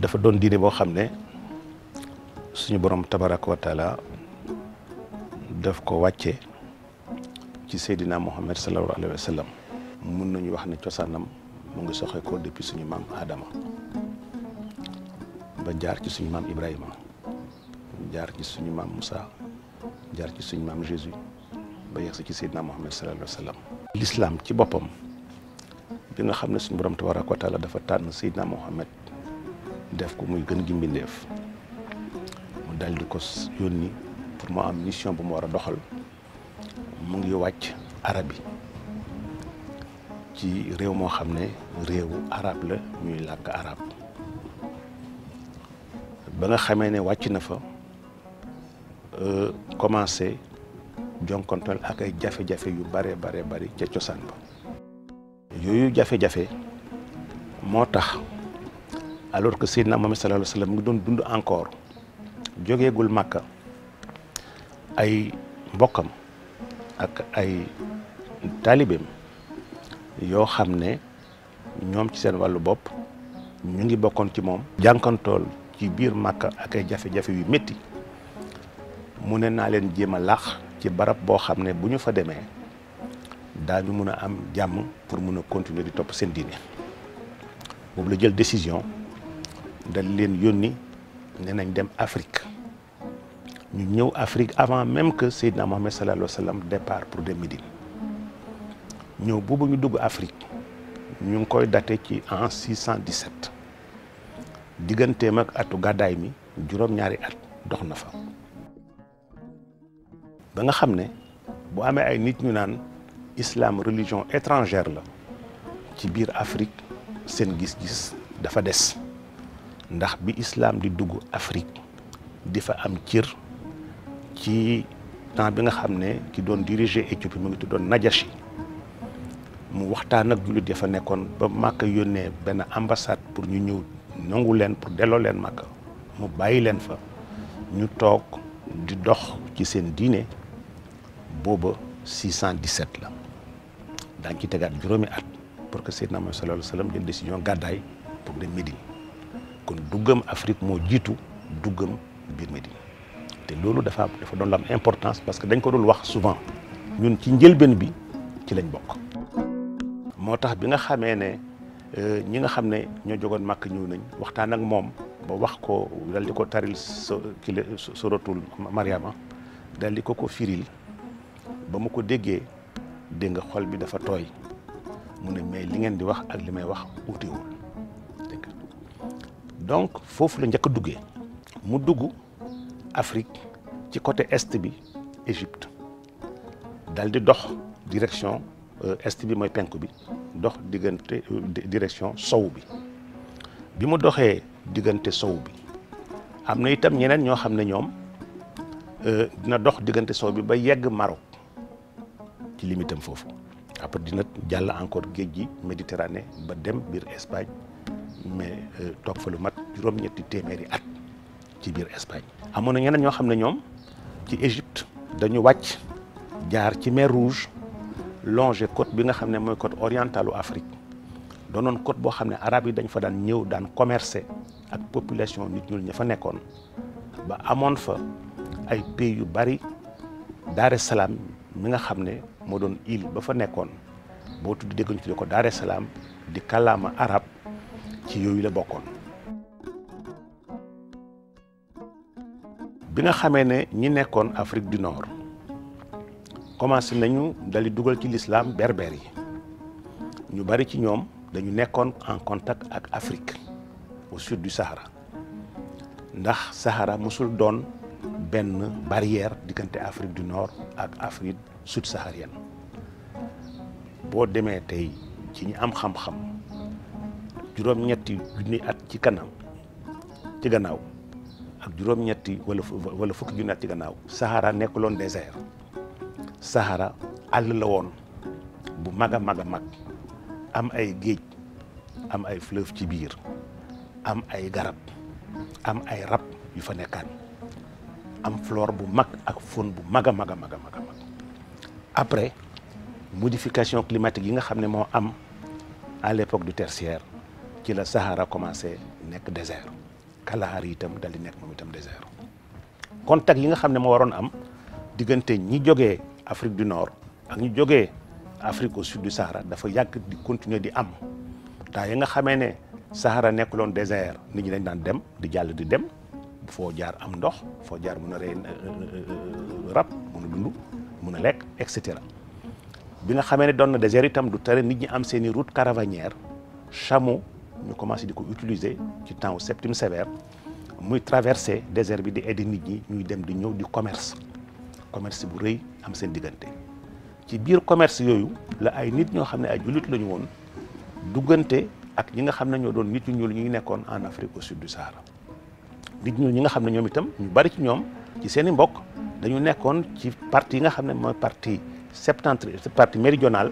dafa doon diine boo xam ne suñu borom tabaraka wa taala daf ko wàcce ci Seydina Muhammad sallallahu alayhi wa sallam. mun nañu wax ne cosaanam mu ngi soxe ko depuis suñu maam Adama ba jaar ci suñu maam Ibrahima jaar ci suñu maam Moussa jaar ci suñu maam Jésus ba yegg si ci Seydina Muhammad sallallahu alayhi wa sallam. L'islam ci boppam bi nga xam ne suñu borom tabaraka wa taala dafa tànn Seydina Muhammad def ko muy gën gi mbindeef mu dal di ko yónni pour mu am mission bu mu war a doxal mu ngi wàcc arab yi ci réew moo xam ne réewu arab la ñuy làkk arab ba nga xamee ne wàcc na fa commencé jonkonteel ak ay jafe-jafe yu bare bari ca cosaan ba yooyu jafe-jafe moo tax alors que Seydina Muhammad sallallahu alayhi wa sallam mu ngi doon dund encore jógeegul Màkka ay mbokkam ak ay taalibeem yoo xam ne ñoom ci seen wàllu bopp ñu ngi bokkoon ci moom jànkantool ci biir Màkka ak ay jafe-jafe yu métti mu ne naa leen jéem a làq ci barab boo xam ne bu ñu fa demee daañu mun a am jàmm pour mun a continuer di topp seen diine boobu la jël décision dal leen yónni ne nañ dem Afrique ñu ñëw Afrique avant même que Seydina Mohamed sallallahu alayhi wa sallam départ pour dem Médine ñëw boobu ñu dugg Afrique ñu ngi koy daté ci en 617 digganteem ak atu gàddaay mi juróom-ñaari at dox na fa ba nga xam ne bu amee ay nit ñu naan islam religion étrangère la ci biir Afrique seen gis-gis dafa des ndax bi islam di dugg Afrique di fa am cër ci temps bi nga xam ne ki doon diriger Éthiopie mu ngi tuddoon Najashi mu waxtaan ak jullit ya fa nekkoon ba Màkka yónnee benn ambassade pour ñu ñëw nangu leen pour delloo leen Màkka mu bàyyi leen fa ñu toog di dox ci seen diine booba 617 la daañ ci tegaat juróomi at pour que Seydina Muhammad sallallahu alayhi wa sallam jël décision gàddaay pour dem Médine kon duggam Afrique moo jiitu duggam biir Médine te loolu dafa doon la am importance parce que dañ ko dul wax souvent ñun ci njëlbeen bi ci lañ bokk. moo tax bi nga xamee ne ñi nga xam ne ñoo jógoon Màkk ñëw nañ waxtaan ak moom ba wax ko dal di ko taril suratul Mariama dal di ko firil ba mu ko déggee dégg nga xol bi dafa tooy mu ne mais li ngeen di wax ak li may wax utiwul dégg donc foofu la njëkk a duggee mu dugg Afrique ci côté est bi Égypte dal di dox direction est bi mooy penku bi dox diggante direction sow bi mu doxee diggante sow bi am na itam ñeneen ñoo xam ne ñoom dina dox diggante sow bi ba yegg Maroc ci limitam foofu après dina jàll encore géej gi Méditerranée ba dem biir Espagne mais toog fa lu mat juróom-ñetti téeméeri at ci biir Espagne. amoon na ñeneen ñoo xam ne ñoom ci Égypte dañu wàcc jaar ci mer Rouge longer côte bi nga xam ne mooy côte orientalu Afrique doonoon côte boo xam ne arab yi dañ fa daan ñëw daan commercer ak population nit ñuul ña fa nekkoon ba amoon fa ay pays yu bari Dar es Salaam mi nga xam ne moo doon île ba fa nekkoon boo tudd dégg ñu tuddee ko Dar es Salaam di kàllaama arab ci yooyu la bokkoon. bi nga xamee ne ñi nekkoon Afrique du Nord commencé nañu dali dugal ci l'islam berbère yi ñu bari ci ñoom dañu nekkoon en contact ak Afrique au sud du Sahara ndax Sahara musul doon benn barrière diggante Afrique du Nord ak Afrique sud-saharienne boo demee tey ci ñi am xam-xam juróom-ñetti junni at ci gannaaw ak juróom-ñetti wala fukki junni at ci gannaaw Sahara nekkuloon désert Sahara àll la woon bu mag a mag am ay géej am ay fleuve ci biir am ay garab am ay rab yu fa nekkaan am flore bu mag ak faune bu mag a mag après modification climatique yi nga xam ne moo am à l'époque du tertiaire ci la Sahara commencé nekk désert Kalahari itam dal di nekk moom itam désert. contact yi nga xam ne moo waroon am diggante ñi jógee Afrique du Nord ak ñi jógee Afrique au sud du Sahara dafa yàgg di continuer di am temps yi nga xamee ne Sahara nekkuloon désert nit ñi dañ daan dem di jàll di dem foo jaar am ndox foo jaar mun a rey rab mun a dund mun a lekk et cetera. bi nga xamee ne doon na désert itam du tere nit ñi am seeni route caravanière chameau ñu commencé di ko utiliser ci temps Septime Sévère muy traversé désert bi di aider nit ñi ñuy dem di ñëw di commerce bu rëy am seen diggante. ci biir commerce yooyu la ay nit ñoo xam ne ay jullit la ñu woon duggante ak ñi nga xam ne ñoo doon nit ñu ñuul ñu ngi nekkoon en Afrique au sud du Sahara. nit ñuul ñi nga xam ne ñoom itam ñu bari ci ñoom ci seen i mbokk dañu nekkoon ci partie yi nga xam ne mooy partie septentrionale partie méridionale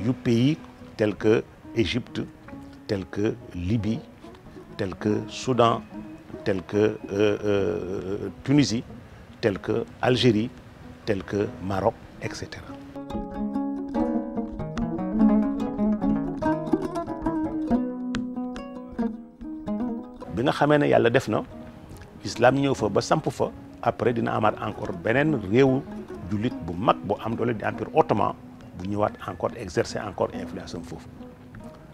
yu pays tel que Égypte tel que Libye tel que Soudan tel que Tunisie tel que Algérie tel que Maroc et cetera. bi nga xamee ne yàlla def na islam ñëw fa ba samp fa après dina amaat encore beneen réewu jullit bu mag bu am doole di empire ottoman bu ñëwaat encore exercer encore influence am foofu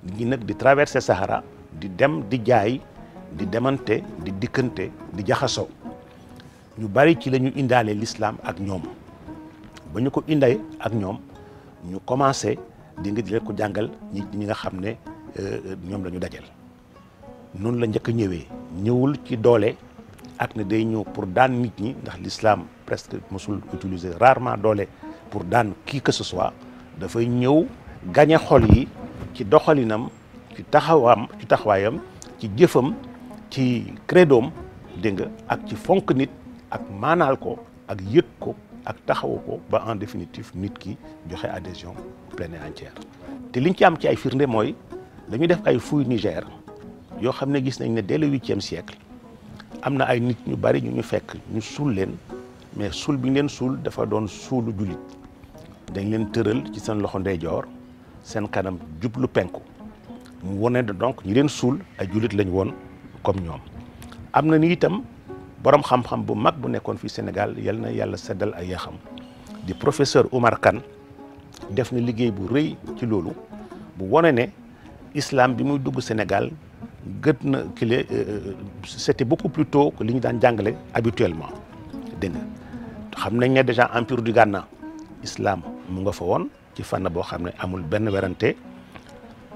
nit ñi nag di traverser Sahara di dem di jaay di demante di dikkante di jaxasoo ñu bari ci la ñu indaale l'islam ak ñoom ba ñu ko indee ak ñoom ñu commencé di leen ko jàngal ñi nga xam ne ñoom la ñu dajal noonu la njëkk a ñëwee ñëwul ci doole ak ne day ñëw pour daan nit ñi ndax l'islam presque mosul utiliser rarement doole pour daan qui que ce soit dafay ñëw gañe xol yi ci doxalinam ci taxawaayam ci jëfam ci credoom dégg nga ak ci fonk nit ak maanaal ko ak yëg ko ak taxawu ko ba en définitive nit ki joxe adhésion pleine et entière. te liñ ci am ci ay firnde mooy dañu def ay fouilles Niger yoo xam ne gis nañ ne dès le 8e siècle am na ay nit ñu bari ñu fekk ñu suul leen mais suul bi ñu leen suul dafa doon suulu jullit dañ leen tëral ci seen loxo ndeyjoor seen kanam jublu penku mu wone ne donc ñi leen suul ay jullit lañ woon comme ñoom. am na ni itam borom xam-xam bu mag bu nekkoon fii Sénégal yal na yàlla seddal ay yaxam di professeur Oumar Kane def na liggéey bu rëy ci loolu bu wone ne islam bi muy dugg Sénégal gët na kile c'était beaucoup plus tôt que li ñu daan jàngale habituellement dégg nga xam nañ ne déjà empire du Ghana islam mu nga fa woon ci fànn boo xam ne amul benn werante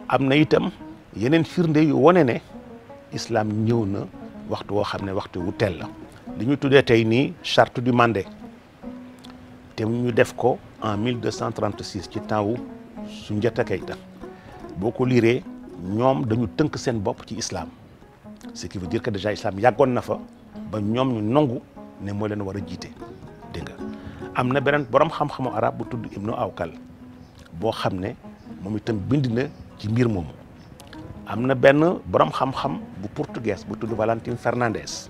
am na itam yeneen firnde yu wone ne islam ñëw na waxtu woo xam ne waxtu wu teel la li ñu tuddee tey nii charte du Mandé te ñu def ko en 1236 ci temps wu Soundiata Keita boo ko liiree ñoom dañu tënk seen bopp ci islam ce qui veut dire que déjà islam yàggoon na fa ba ñoom ñu nangu ne moo leen war a jiite dégg nga am na beneen borom xam-xamu arab bu tudd Ibnu Awkal boo xam ne moom itam bind na ci mbir moomu am na benn borom xam-xam bu portugais bu tudd Valentin Fernandes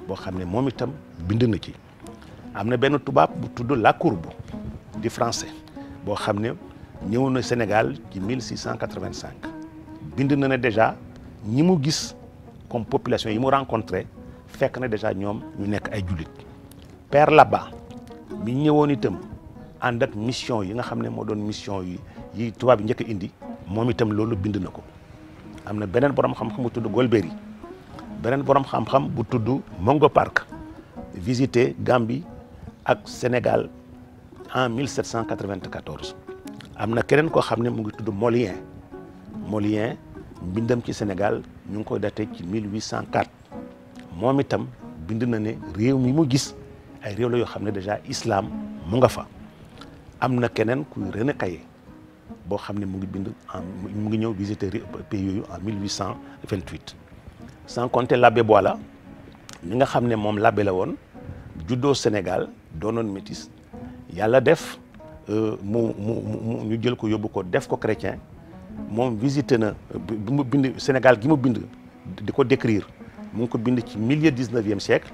boo xam ne moom itam bind na ci am na benn tubaab bu tudd Lacourbe di français boo xam ne ñëw na Sénégal ci 1685 bind na ne déjà ñi mu gis comme population yi mu rencontré fekk na déjà ñoom ñu nekk ay jullit Père Laba mi ñëwoon itam ànd ak mission yi nga xam ne moo doon mission yi tubaab yi njëkk a indi moom itam loolu bind na ko am na beneen borom xam-xam bu tudd Golbery beneen borom xam-xam bu tudd Mongo Park visité Gambie ak Sénégal en 1794 am na keneen koo xam ne mu ngi tudd Molien mbindam ci Sénégal ñu ngi koy daté ci 1804 moom itam bind na ne réew mi mu gis ay réew la yoo xam ne déjà islam mu nga fa am na keneen kuy René Caillé boo xam ne mu ngi bind mu ngi ñëw visiter pays yooyu en 1828 sans compter l'abbé Boilat mi nga xam ne moom l'abbé la woon juddoo Sénégal doonoon métis yàlla def ñu jël ko yóbbu ko def ko chrétien moom visité na bi mu bind Sénégal gi mu bind di ko décrire mu ngi ko bind ci milieu 19e siècle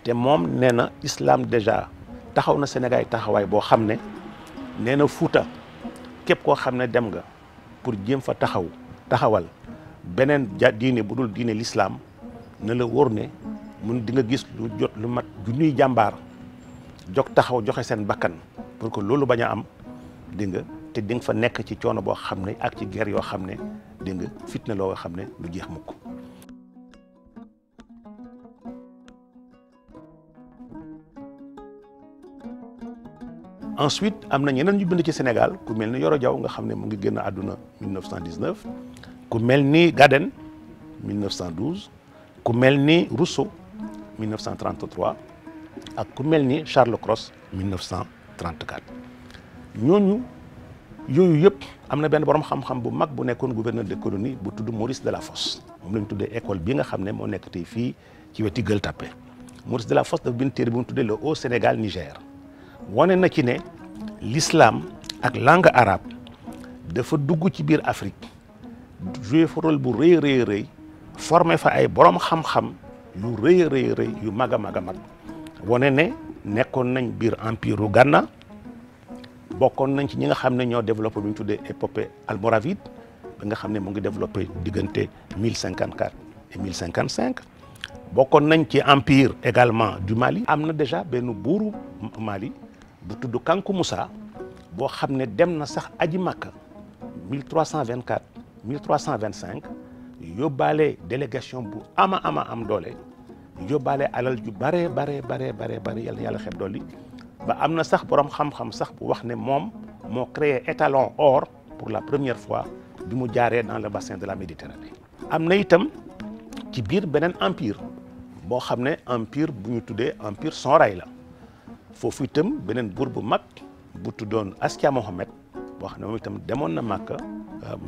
te moom nee na islam déjà taxaw na Sénégal taxawaay boo xam ne nee na Fuuta képp koo xam ne dem nga pour jéem fa taxawal beneen diine bu dul diine l'islam na la wóor ne mun di nga gis lu jot lu mat junniy jàmbaar jog taxaw joxe seen bakkan pour que loolu bañ a am di nga te di nga fa nekk ci coono boo xam ne ak ci guerre yoo xam ne di nga fitna loo xam ne lu jeex mukk. Ensuite am na ñeneen ñu bind ci Sénégal ku mel ni Yoro Diaw nga xam ne mu ngi génn àdduna 1919 ku mel ni Gaden 1912 ku mel ni Rousseau 1933 ak ku mel ni Charles Cros 1934 ñooñu yooyu yëpp am na benn borom xam-xam bu mag bu nekkoon gouverneur de colonie bu tudd Maurice Delafosse moom la ñu tuddee école bi nga xam ne moo nekk tey fii ci weti Gueule Tapée Maurice Delafosse dafa bind téere bu mu tuddee le Haut Sénégal Niger wane na ci ne l'islam ak langue arabe dafa dugg ci biir Afrique joué fa rôle bu rëy rëy rëy formé fa ay borom xam-xam yu rëy rëy rëy yu mag a mag a mag wane ne nekkoon nañ biir empire u Ghana bokkoon nañ ci ñi nga xam ne ñoo développé lu ñu tuddee épopée almoravide ba nga xam ne mu ngi développé diggante 1054 et 1055 bokkoon nañ ci empire également du Mali. am na déjà benn buuru Mali bu tudd Kankou Moussa boo xam ne dem na sax aji Makka 1324 1325 yóbbaale délégation bu ama am doole yóbbaale alal ju bare yàlla xeeb dolli ba am na sax borom xam-xam sax bu wax ne moom moo créé étalon or pour la première fois bi mu jaaree dans le bassin de la Méditerranée. am na itam ci biir beneen empire boo xam ne empire bu ñu tuddee empire Sonray la foofu itam beneen buur bu mag bu tuddoon Askia Mohamed boo xam ne moom itam demoon na Makka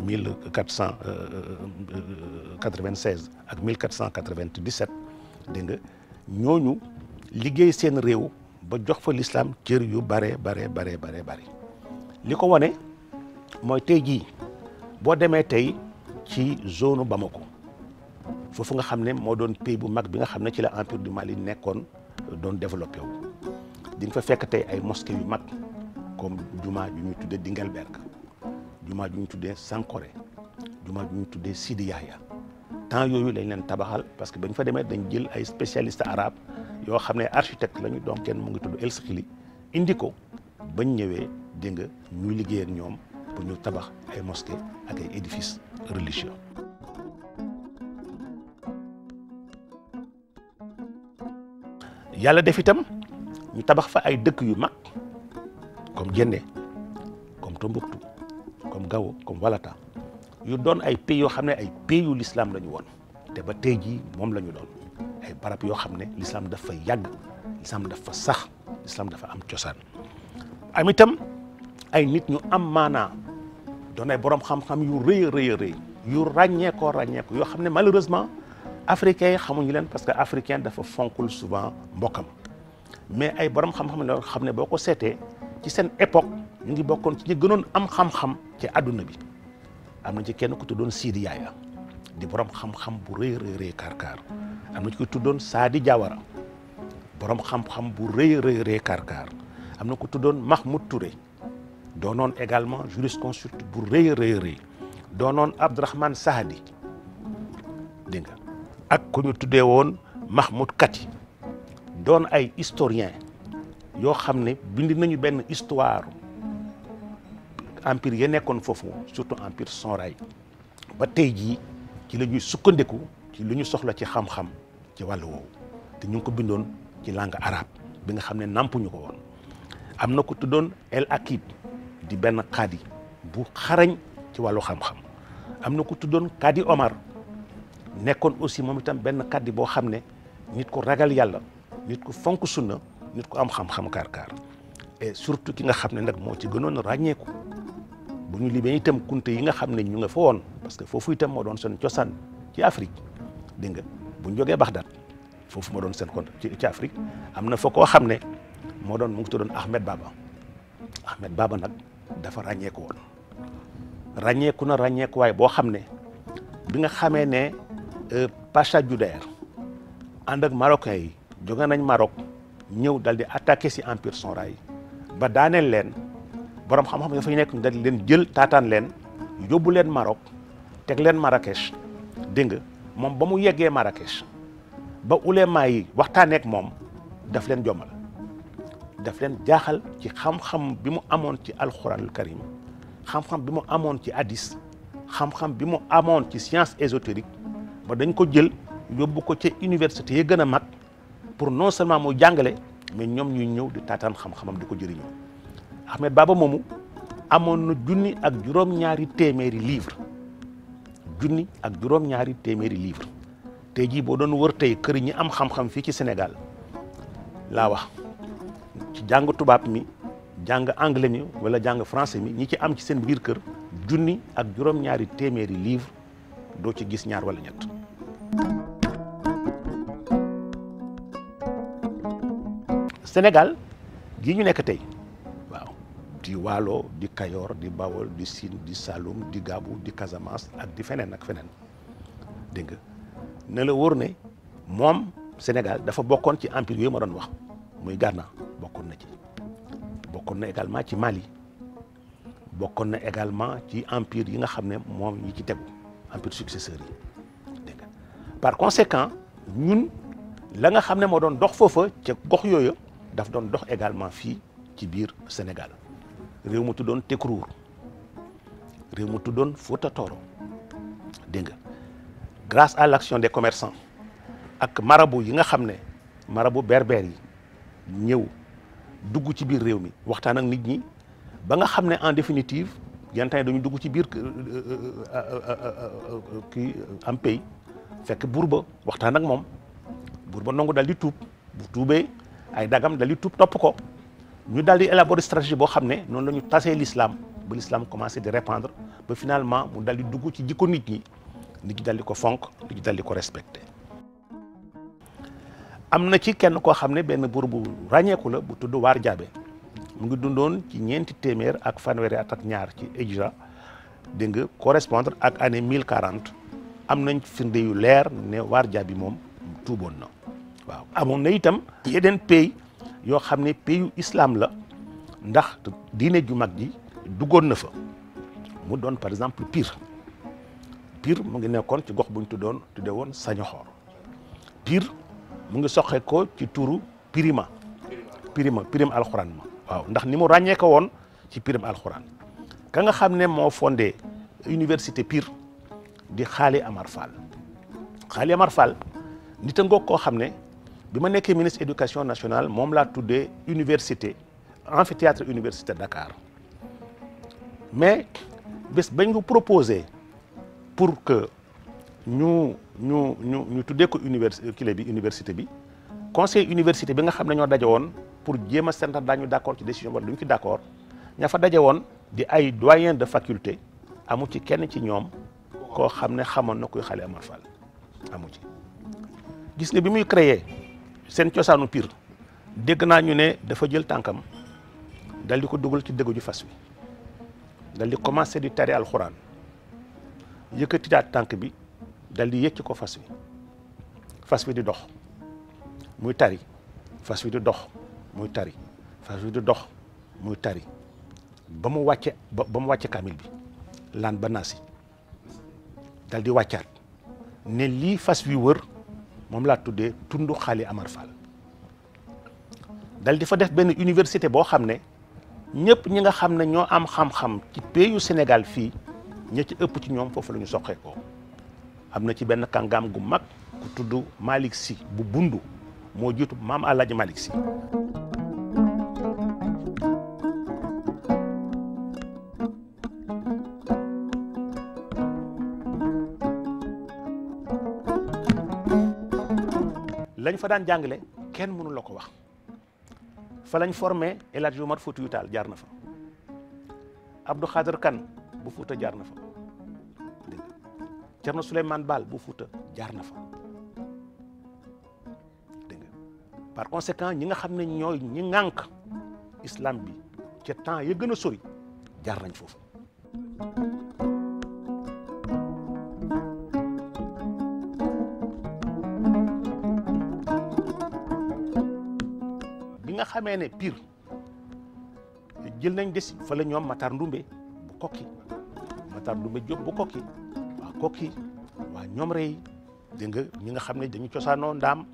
1496 ak 1497 dégg nga ñooñu liggéey seen réew ba jox fa l'islam cër yu bare li ko wane mooy tey jii boo demee tey ci zone Bamako foofu nga xam ne moo doon pays bu mag bi nga xam ne ci la empire du Mali nekkoon doon développé wu di nga fa fekk tey ay mosquées yu mag comme jumaa ju ñuy tuddee Dingelberg jumaa ju ñuy tuddee Sankoré jumaa ju ñuy tuddee Sidi Yahya temps yooyu lañ leen tabaxal parce que bañ fa demee dañ jël ay spécialistes arabes yoo xam ne architecte lañu donc kenn mu ngi tudd El Sekhili indi ko bañ ñëwee dégg nga ñuy liggéey ak ñoom pour ñu tabax ay mosquées ak ay édifices religieux. yàlla def itam ñu tabax fa ay dëkk yu mag comme Diendé comme Tombouctou comme Gao comme Walata yu doon ay pays yoo xam ne ay pays yu l'islam la ñu woon te ba tey jii moom la ñu doon ay barab yoo xam ne l'islam dafa yàgg l'islam dafa sax l'islam dafa am cosaan am itam ay nit ñu am maanaa doon ay borom xam-xam yu rëy yu ràññeekoo yoo xam ne malheureusement africains yi xamuñu leen parce que africain dafa fonkul souvent mbokkam mais ay borom xam-xam la xam ne boo ko seetee ci seen époque ñu ngi bokkoon ci ñi gënoon am xam-xam ci àdduna bi am na ci kenn ku tuddoon Sidi Yaya di borom xam-xam bu rëy karkar am na ci ku tuddoon Sadi Diawara borom xam-xam bu rëy karkar am na ku tuddoon Mahmoud Touré doonoon également jurisconsulte bu rëy doonoon Abdourahmane Sahadi dégg nga ak ku ñu tuddee woon Mahmoud Kati doon ay historien yoo xam ne bind nañu benn histoire empire ya nekkoon foofu surtout empire Sonray ba tey jii ci la ñuy sukkandiku ci lu ñu soxla ci xam-xam ci wàllu woowu te ñu ngi ko bindoon ci langue arabe bi nga xam ne nampuñu ko woon. am na ku tuddoon El Akib di benn kaadi bu xarañ ci wàllu xam-xam am na ku tuddoon Kadi Omar nekkoon aussi moom itam benn kaadi boo xam ne nit ku ragal yàlla nit ku fonk sunna nit ku am xam-xam kaar et surtout ki nga xam ne nag moo ci gënoon ràññeeku bu ñu limee itam kunte yi nga xam ne ñu nga fa woon parce que foofu itam moo doon seen cosaan ci Afrique dégg nga bu ñu jógee Bagdad foofu moo doon seen kon ci Afrique am na fa koo xam ne moo doon mu ngi tuddoon Ahmed Baba nag dafa ràññeeku woon ràññeeku na ràññeekuwaay boo xam ne bi nga xamee ne Pacha Djuder ànd ak marocains yi jóge nañ Maroc ñëw dal di attaqué si empire Sonray ba daaneel leen borom xam-xam dafay nekk dal leen jël taataan leen yóbbu leen Maroc teg leen Marrakech dégg nga moom ba mu yeggee Marrakech ba ulema yi waxtaanee ak moom daf leen jommal daf leen jaaxal ci xam-xam bi mu amoon ci alxuraanul karim xam-xam bi mu amoon ci hadis xam-xam bi mu amoon ci science ésotérique ba dañ ko jël yóbbu ko ca université yi gën a mag pour non seulement muy jàngale mais ñoom ñuy ñëw di taataan xam-xamam di ko jëriñoo Ahmed Baba moomu amoon na junni ak juróom-ñaari téeméeri livre junni ak juróom-ñaari téeméeri livre tey jii boo doon wër tey kër ñi am xam-xam fii ci Sénégal laa wax ci jàng tubaab mi jàng anglais mi wala jàng français mi ñi ci am ci seen biir kër junni ak juróom-ñaari téeméeri livre doo ci gis ñaar wala ñett. Sénégal gii ñu nekk tey waaw di Waalo di Kayoor di Bawol di Sine di Saloum di Gabou di Casamance ak di feneen ak feneen dégg nga ne la wóor ne moom Sénégal dafa bokkoon ci empire yooyu ma doon wax muy Ghana bokkoon na ci bokkoon na également ci Mali bokkoon na également ci empire yi nga xam ne moom yi ci tegu empire successeurs yi dégg nga par conséquent ñun la nga xam ne moo doon dox foofa ca gox yooyu daf doon dox également fii ci biir Sénégal réew mu tuddoon Tekruur réew mu tuddoon Fouta Toro dégg nga grâce à l'action des commerçants ak marabout yi nga xam ne marabout berbère yi ñëw dugg ci biir réew mi waxtaan ak nit ñi ba nga xam ne en définitive yenn temps dañu dugg ci biir kii am pays fekk buur ba waxtaan ak moom buur ba nangu dal di tuub bu tuubee ay dagam dal di tuub topp ko ñu dal di élaborer stratégie boo xam ne noonu la ñu tasee l'islam ba l'islam commencé di répandre ba finalement mu dal di dugg ci jikko nit ñi dal di ko fonk nit ñi dal di ko respecté. am na ci kenn koo xam ne benn buur bu ràññeeku la bu tudd Waar Jaabe mu ngi dundoon ci ñeenti téeméer ak fanweeri at ak ñaar ci hijra dégg nga correspondre ak année 1040 am nañ firnde yu leer ne Waar Jaabe moom tuuboon na waaw. amoon na itam yeneen pays yoo xam ne pays yu islam la ndax diine ju mag ji duggoon na fa mu doon par exemple Pire mu ngi nekkoon ci gox bu ñu tuddee woon Sañoxoor Pire mu ngi soqe ko ci turu Pirim alxuraan ma waaw ndax ni mu ràññee ko woon ci Pirim alxuraan ka nga xam ne moo fondé université Pire di Xaali Amar Fall nit a ngoog koo xam ne bi ma nekkee ministre éducation nationale moom laa tuddee université amphithéâtre université Dakar mais bés bañ ko proposé pour que ñu tuddee ko université bi conseil université bi nga xam ne ñoo daje woon pour jéem a sentar daañu d'accord ci décision wala duñu ci d'accord ña fa daje woon di ay doyen de faculté amu ci kenn ci ñoom koo xam ne xamoon na kuy Xaali Amar Fall amu ci. gis nga bi muy créer seen cosaanu Pire dégg naa ñu ne dafa jël tànkam dal di ko dugal ci dëggu ju fas wi dal di commencer di tari alxuraan yëkkatiwaat tànk bi dal di yëcc ko fas wi di dox muy tari fas wi di dox muy tari fas wi di dox muy tari ba mu wàcce kaamil bi laan ba naasi dal di wàccaat ne lii fas wi wër moom laa tuddee tundu Xaali Amar Fall dal di fa def benn université boo xam ne ñëpp ñi nga xam ne ñoo am xam-xam ci pays yu Sénégal fii ña ci ëpp ci ñoom foofu la ñu soqee ko am na ci benn kàngaam gu mag ku tudd Malick Sy bu Bundu moo jiitu maam Alaaji Malick Sy lañ fa daan jàngale kenn mënu la ko wax fa lañ formé El Hadji Omar Foutiyou Tall jaar na fa Abdou Khader Kane bu Fouta jaar na fa dégg nga Thierno Souleymane Baal bu Fouta jaar na fa dégg nga par conséquent ñi nga xam ne ñooy ñi ŋànk islam bi ca temps ya gën a sori jaar nañ foofu. bi nga xamee ne Pire jël nañ des fa la ñoom Matar Ndumbe bu Kokki Matar Ndumbe Diop bu Kokki waa Kokki waa ñoom rey dégg nga ñi nga xam ne dañu cosaanoo ndaam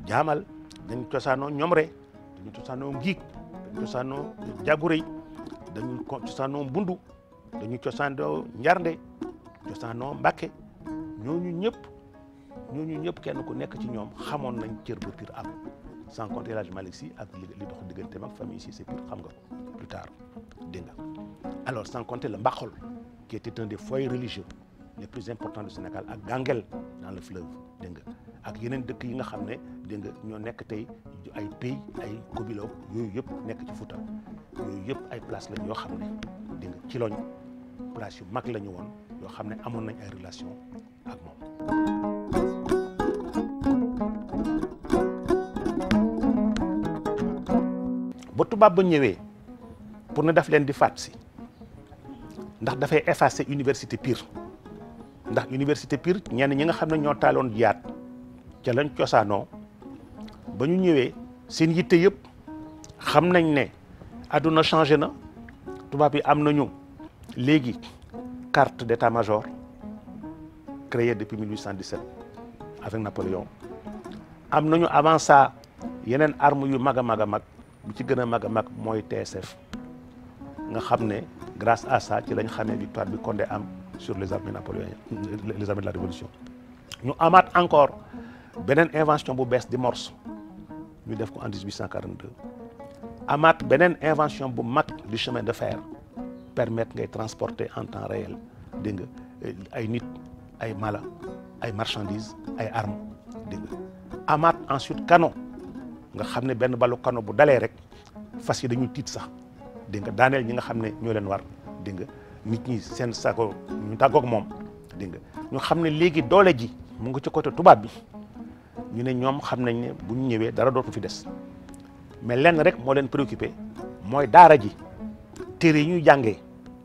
jaamal dañu cosaanoo ñomre dañu cosaanoo ngiig dañu cosaanoo jagurey dañu cosaanoo mbundu dañu cosaanoo njarnde cosaanoo mbàkke ñooñu ñëpp kenn ku nekk ci ñoom xamoon nañ cër ba Pire am sans compter El Hadj Malick Sy ak li dox digganteem ak famille Cissé Pire xam nga ko plus tard dégg nga alors sans compter le Mbaxol qui était un des foyers religieux les plus importants du Sénégal ak Ganguel dans le fleuve dégg nga ak yeneen dëkk yi nga xam ne dégg nga ñoo nekk tey ay pays ay Kobilo yooyu yëpp nekk ci Fouta yooyu yëpp ay place lañ yoo xam ne dégg nga ci loñ place yu mag la ñu woon yoo xam ne amoon nañ ay relation ak moom. ba tubaab ba ñëwee pour ne daf leen di faat si ndax dafay effacer université Pire ndax université Pire ñenn ñi nga xam ne ñoo taaloon jiyaat ca lañ cosaanoo ba ñu ñëwee seen yitte yëpp xam nañ ne àdduna changé na tubaab yi am nañu léegi carte d'état-major créée depuis 1817 avec Napoléon am nañu avant ça yeneen armes yu mag a mag a mag bu ci gën a mag a mag mooy TSF nga xam ne grâce à ça ci lañ xamee victoire bi Condé am sur les armées napoléoniennes les armées de la révolution ñu amaat encore beneen invention bu bees di morse ñu def ko en 1842 amaat beneen invention bu mag du chemin de fer permettre ngay transporter en temps réel dégg nga ay nit ay mala ay marchandises ay armes dégg nga amaat ensuite canon nga xam ne benn balu canon bu dalee rek fas yi dañuy tiit sax dégg nga daaneel ñi nga xam ne ñoo leen war dégg nga nit ñi seen sago ñu tàggoog moom dégg nga ñu xam ne léegi doole ji mu ngi ci côté tubaab bi ñu ne ñoom xam nañ ne bu ñu ñëwee dara dootu fi des mais lenn rek moo leen préoccupé mooy daara ji téere yi ñuy jàngee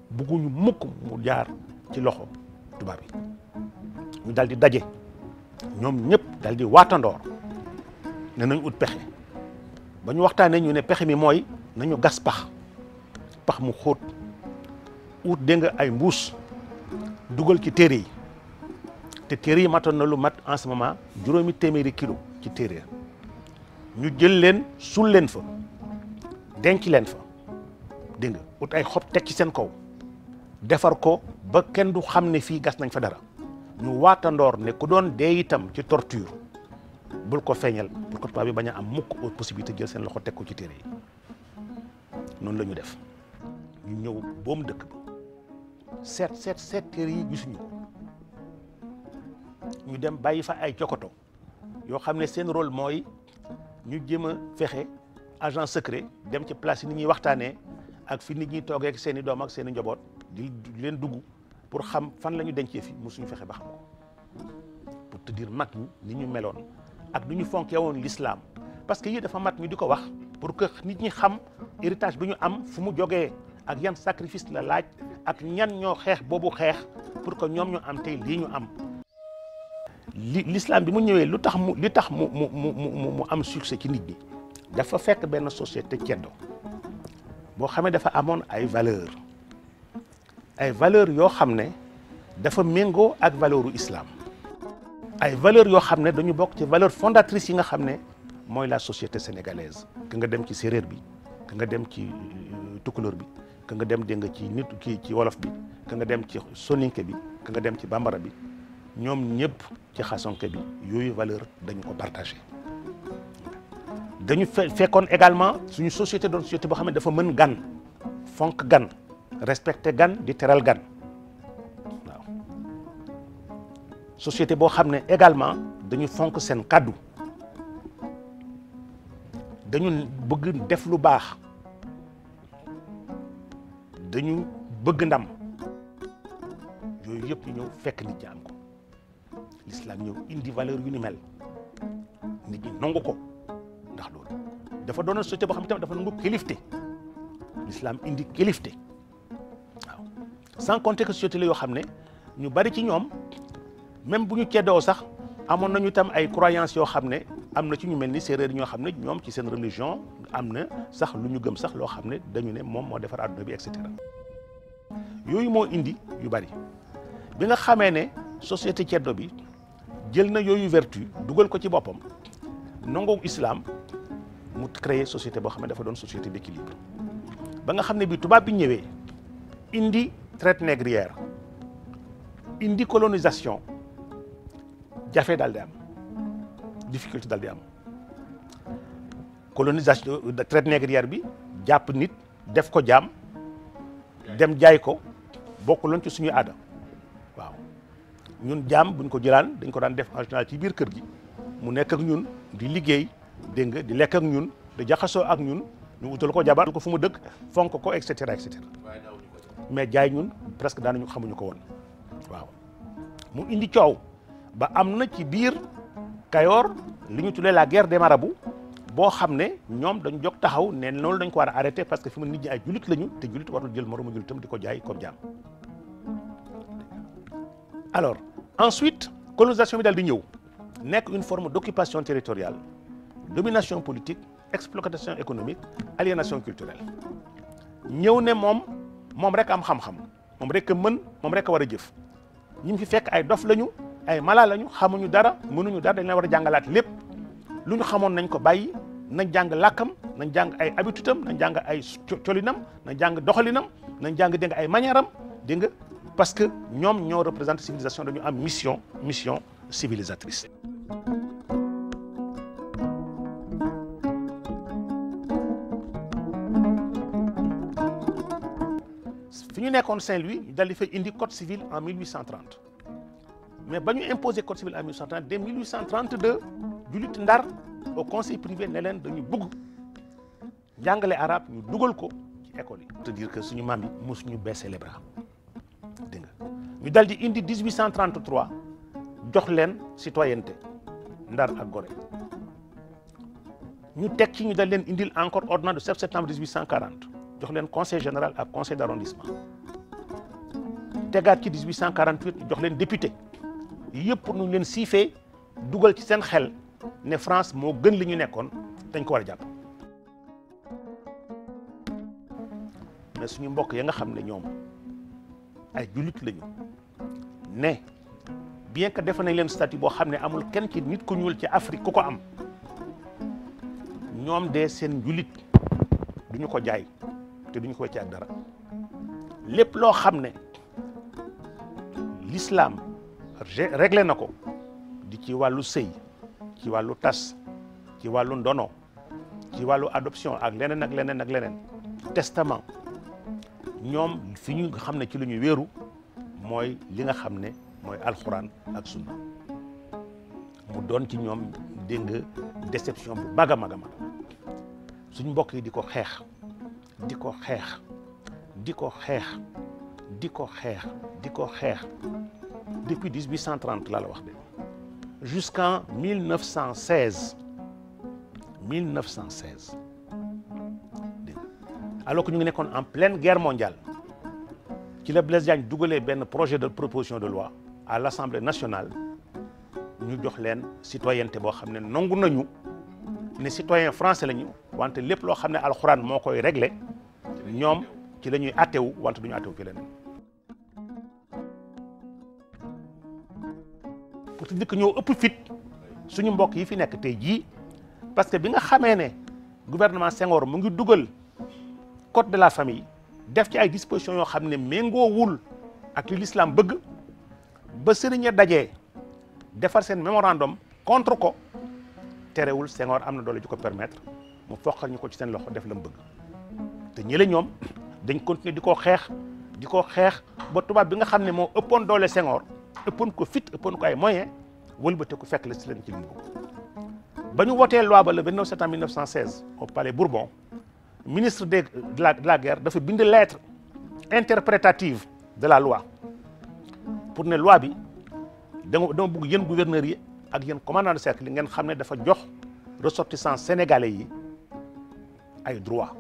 bugguñu mukk mu jaar ci loxo tubaab yi ñu dal di daje ñoom ñëpp dal di waatandoor ne nañ ut pexe ba ñu waxtaanee ñu ne pexe mi mooy nañu gas pax mu xóot ut dégg nga ay mbuus dugal ci téere yi te téere yi matoon na lu mat en ce moment 800 kilos ci téere ñu jël leen suul leen fa denc leen fa dégg nga ut ay xob teg ci seen kaw defar ko ba kenn du xam ne fii gas nañ fa dara ñu waatandoor ne ku doon dee itam ci torture bul ko feeñal pour que tubaab bi bañ a am mukk autre possibilité jël seen loxo teg ko ci téere yi noonu la ñu def ñu ñëw boom dëkk ba seet téere yi gisuñu ko ñu dem bàyyi fa ay jokoto yoo xam ne seen rôle mooy ñu jéem a fexe agent secret dem ci place yi nit ñuy waxtaanee ak fi nit ñi toogee ak seen i doom ak seen i njaboot di leen dugg pour xam fan la ñu dencee fi mosuñu fexe ba xam ko pour te dire mag ñi ni ñu meloon ak du ñu fonkee woon l'islam parce que yii dafa mat ñu di ko wax pour que nit ñi xam héritage bi ñu am fu mu jógee ak yan sacrifice la laaj ak ñan ñoo xeex boobu xeex pour que ñoom ñu am tey lii ñu am. L'islam bi mu ñëwee li tax mu am succès ci nit ñi dafa fekk benn société ceddo boo xamee dafa amoon ay valeurs yoo xam ne dafa méngoo ak valeuru islam. ay valeurs yoo xam ne dañu bokk ci valeurs fondatrices yi nga xam ne mooy la société sénégalaise que nga dem ci séeréer bi que nga dem ci tukulóor bi que nga dem dégg nga ci nit kii ci wolof bi que nga dem ci soninke bi que nga dem ci bambara bi ñoom ñëpp ci xasonke bi yooyu valeur dañu ko partagé. dañu fekkoon également suñu société doon société boo xam ne dafa mën gan fonk gan respecté gan di teral gan waaw société boo xam ne également dañu fonk seen kàddu dañu bëgg def lu baax dañu bëgg ndam yooyu yëpp ñu ñëw fekk nit ñi am ko l'islam ñëw indi valeur yu ni mel nit ñi nangu ko ndax loolu dafa doon société boo xam ne tamit dafa nangu kilifte l'islam indi kilifte waaw sans compter que société la yoo xam ne ñu bari ci ñoom même bu ñu ceddoo sax amoon nañu tam ay croyances yoo xam ne am na ci ñu mel ni séeréer ñoo xam ne ñoom ci seen religion am na sax lu ñu gëm sax loo xam ne dañu ne moom moo defar adduna bi et cetera yooyu moo indi yu bari bi nga xamee ne société ceddo bi jël na yooyu vertu dugal ko ci boppam nangoo islam mu créer société boo xam ne dafa doon société d'équilibre ba nga xam ne bi tubaab bi ñëwee indi traite négrière indi colonisation jafe daal di am difficulté daal di am colonisation traite négrière bi jàpp nit def ko jaam dem jaay ko bokkuloon ci suñu aada waaw ñun jaam buñ ko jëlaan dañ ko daan def en général ci biir kër gi mu nekk ak ñun di liggéey dégg nga di lekk ak ñun di jaxasoo ak ñun ñu utal ko jabar ko fu mu dëkk fonk ko et cetera et cetera mais jaay ñun presque daanañu xamuñu ko woon waaw mu indi coow ba am na ci biir Kayoor li ñu tuddee la guerre des marabouts boo xam ne ñoom dañu jóg taxaw ne loolu dañ ko war a arrêté parce que fi mu nit ñi ay jullit lañu te jullit warul jël moromu jullitam di ko jaay comme jaam. alors ensuite colonisation bi daal di ñëw nekk une forme d'occupation territoriale domination politique exploitation économique aliénation culturelle ñëw ne moom rek am xam-xam moom rek a mën moom rek a war a jëf ñi mu fi fekk ay dof lañu ay mala lañu xamuñu dara mënuñu dara dañ leen war a jàngalaat lépp lu ñu xamoon nañ ko bàyyi nañ jàng làkkam nañ jàng ay habitude am nañ jàng ay colinam nañ jàng doxalinam nañ jàng dégg nga ay manière am dégg nga parce que ñoom ñoo représente civilisation dañu am mission civilisatrice. fi ñu nekkoon Saint-Louis ñu dal di fay indi code civil en 1830 mais ba ñu imposé code civil en 1830 dès 1832 jullit Ndar au conseil privé ne leen dañu bëgg jàngale arabe ñu dugal ko ci école yi. te dire que suñu maam yi mosuñu baisser les bras dégg nga ñu dal di indi 1833 jox leen citoyenneté Ndar ak Gorée ñu teg ci ñu dal leen indil encore ordonnance de 7 septembre 1840 jox leen conseil général ak conseil d'arrondissement tegaat ci 1848 jox leen député yëpp pour ñu leen siifee dugal ci seen xel ne France moo gën li ñu nekkoon dañ ko war a jàpp. mais suñu mbokk ya nga xam ne ñoom ay jullit lañu ne bien que defe nañ leen statut boo xam ne amul kenn ci nit ku ñuul ci Afrique ku ko am ñoom de seen jullit duñu ko jaay te duñu ko wecc ak dara lépp loo xam ne l'islam réglé na ko di ci wàllu sëy ci wàllu tas ci wàllu ndono ci wàllu adoption ak leneen ak leneen ak leneen testament ñoom fi ñu xam ne ci lu ñu wéeru mooy li nga xam ne mooy alxuraan ak sunna mu doon ci ñoom dégg nga déception bu mag a mag a mag suñ mbokk yi di ko xeex di ko xeex di ko xeex di ko xeex di ko xeex depuis 1830 laa la wax de jusqu'en 1916 dégg alors que ñu ngi nekkoon en pleine guerre mondiale ci la Blaise Diagne dugalee benn projet de proposition de loi à l'Assemblée nationale ñu jox leen citoyenneté boo xam ne nangu nañu ne citoyen français lañu wante lépp loo xam ne alxuraan moo koy réglé ñoom ci la ñuy attewu wante duñu attewu ci leneen. pour te dire que ñoo ëpp fit suñu mbokk yi fi nekk tey jii parce que bi nga xamee ne gouvernement Senghor mu ngi dugal code de la famille def ci ay dispositions yoo xam ne méngoowul ak li l'islam bëgg ba sëriñ dajee defar seen mémorandum contre ko terewul Senghor am na doole ju ko permettre mu foqal ñu ko ci seen loxo def la mu bëgg te ñële ñoom dañ continuer di ko xeex ba tubaab bi nga xam ne moo ëppoon doole Senghor ëppoon ko fit ëppoon ko ay moyens wëlbate ko fekk la si leen ci li mu bëgg ba ñu wotee loi ba le 29 septembre 1916 au palais Bourbon ministre de la guerre dafa bind lettre interprétative de la loi pour ne loi bi dama bëgg yéen gouverneurs yi ak yéen commandant de cercle yi ngeen xam ne dafa jox ressortissants sénégalais yi ay droit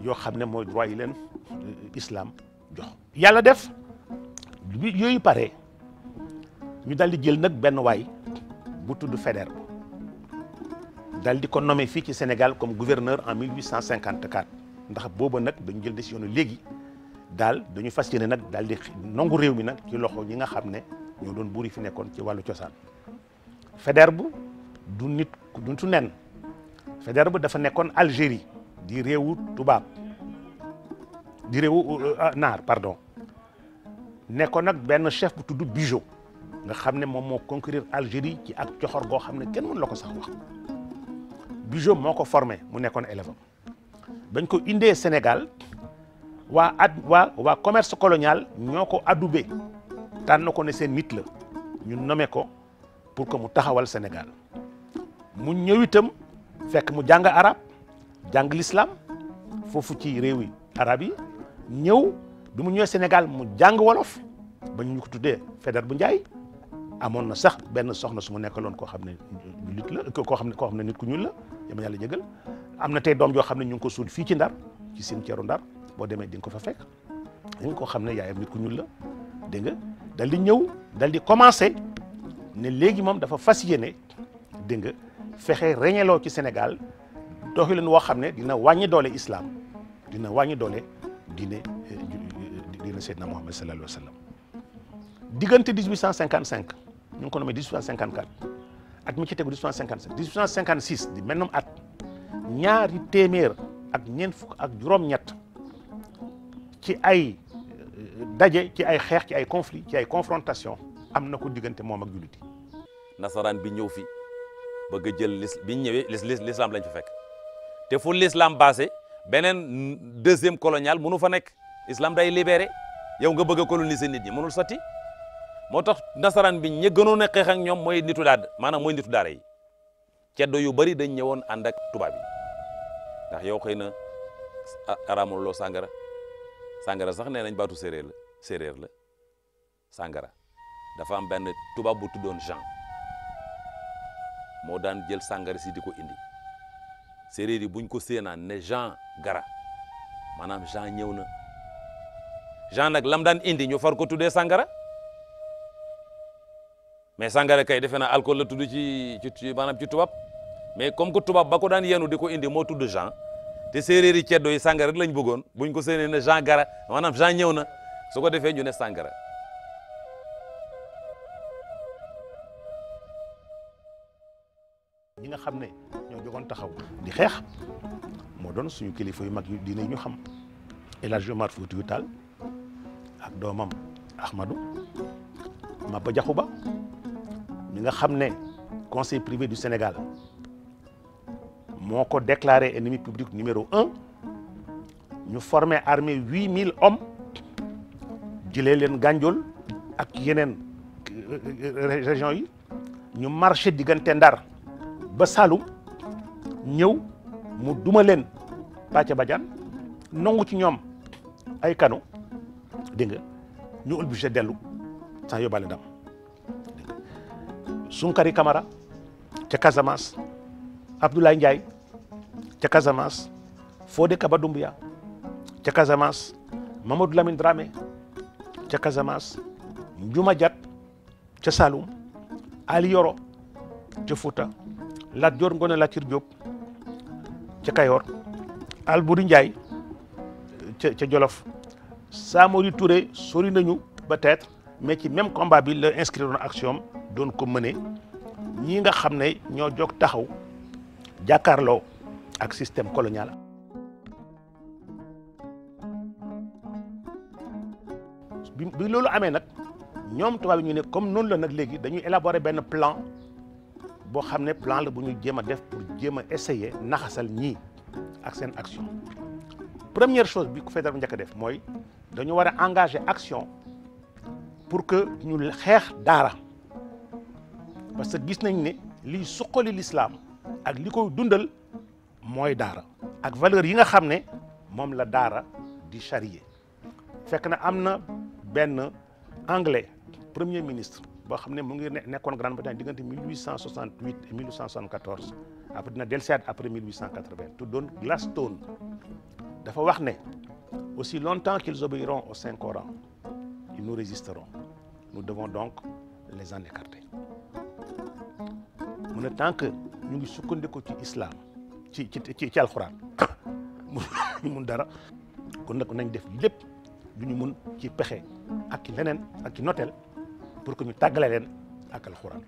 yoo xam ne mooy droit yi leen islam jox. yàlla def bi yooyu pare ñu dal di jël nag benn waay bu tudd Faidherbe dal di ko nommé fii ci Sénégal comme gouverneur en 1854 ndax booba nag dañu jël décision léegi daal dañu fas yéene nag daal di nangu réew mi nag ci loxo ñi nga xam ne ñoo doon buur yi fi nekkoon ci wàllu cosaan. Faidherbe du nitu nen. Faidherbe dafa nekkoon Algérie di réewu tubaab di réewu naar pardon nekkoon nag benn chef bu tudd Bugeaud nga xam ne moom moo conquérir Algérie ci ak coxor goo xam ne kenn mënu la ko sax wax. Bugeaud moo ko formé mu nekkoon élève am bañ ko indee Sénégal waa commerce colonial ñoo ko adoubé tànn ko ne seen nit la ñu nommé ko pour que mu taxawal Sénégal mu ñëw itam fekk mu jàng arab jàng l'islam foofu ci réewi arab yi ñëw bi mu ñëwee Sénégal mu jàng wolof ba ñu ko tuddee Faidherbe Ndiaye amoon na sax benn soxna su mu nekkaloon koo xam ne nit la koo xam ne nit ku ñuul la yama yàlla jëgal am na tey doom yoo xam ne ñu ngi ko suul fii ci Ndar ci cimetière Ndar boo demee di nga ko fa fekk dañ koo xam ne yaayam nit ku ñuul la dégg nga dal di ñëw dal di commencé ne léegi moom dafa fas yéene dégg nga fexe reñeloo ci Sénégal doxalin woo xam ne dina wàññi doole islam dina wàññi doole diine Seydina Muhammad sallallahu alayhi wa sallam diggante 1855 ñu ngi ko nommé 1854 at mi ci tegu 1855 1856 di mennum at ñaari téeméer ak ñeent fukk ak juróom-ñett ci ay daje ci ay xeex ci ay conflit ci ay confrontation am na ko diggante moom ak jullit yi. nasaraan bi ñëw fi bëgg a jël bi ñu ñëwee l'islam lañ fa fekk te fu l'islam basé beneen deuxième colonial mënu fa nekk islam day libéré yow nga bëgg a coloniser nit ñi mënul sotti moo tax nasaraan bi ña gënoon a xeex ak ñoom mooy nitu daara maanaam mooy nitu daara yi ceddo yu bari dañ ñëwoon ànd ak tubaab yi ndax yow xëy na araamuloo sàngara sax nee nañ baatu séeréer la sàngara dafa am benn tubaab bu tuddoon Jean moo daan jël sàngara si di ko indi séeréer yi buñ ko séenaan ne Jean gara maanaam Jean ñëw na Jean nag lam daan indi ñu far ko tuddee sàngara mais sàngara kay defe naa alcool la tudd ci maanaam ci tubaab mais comme que tubaab ba ko daan yenu di ko indi moo tudd Jean te séeréer yi ceddo yi sàngara rek lañ bëggoon buñ ko séenee ne Jean gara maanaam Jean ñëw na su ko defee ñu ne sàngara. ñi nga xam ne ñoo jógoon taxaw di xeex moo doon suñu kilifa yu mag yu diine ñu xam El Hadj Omar Foutiyou Tall ak doomam Ahmadou Maba Diakhou Ba mi nga xam ne conseil privé du Sénégal moo ko déclaré ennemi public numéro 1 ñu formé armée 8000 hommes jëlee leen Gandiol ak yeneen régions yi ñu marché diggante Ndar ba Saloum ñëw mu duma leen Pàcc Badiane nangu ci ñoom ay kano dégg nga ñu obligé dellu sans yóbbaale ndam dégg nga Sunkari Camara ca Casamance Abdoulaye Ndiaye ca Casamance Fodé Kaba Doumbouya ca Casamance Mamadou Lamine Dramé ca Casamance Ndiouma Diat ca Saloum Ali Yoro ca Fouta Lat Dior Ngoné Latyr Diop ca Kayor Albouri Ndiaye ca Jolof Samori Touré sori nañu peut-être mais ci même combat bi la inscrire woon action doon ko mëne ñi nga xam ne ñoo jóg taxaw jàkkaarloo ak système colonial. bi loolu amee nag ñoom tubaab yi ñu ne comme noonu la nag léegi dañuy élaborer benn plan boo xam ne plan la bu ñu jéem a def pour jéem a essayer naxasal ñii ak seen action. Première chose bi ko Faidherbe njëkk a def mooy dañu war a engager action pour que ñu xeex daara parce que gis nañ ne liy suqali l'islam ak li koy dundal mooy daara ak valeur yi nga xam ne moom la daara di charrier. fekk na am na benn anglais premier ministre boo xam ne mu ngi nekkoon Grande-Bretagne diggante 1868 et 1874 après dina dellusiwaat après 1880 tuddoon Gladstone dafa wax ne aussi longtemps qu'ils obéiront au Saint-Coran ils nous résisteront nous devons donc les en écarter mu ne tant que ñu ngi sukkandiku ci islam ci alxuraan ñu mun dara kon nag nañ def lépp lu ñu mun ci pexe ak ci leneen ak ci notel pour que ñu tàggale leen ak alxuraan.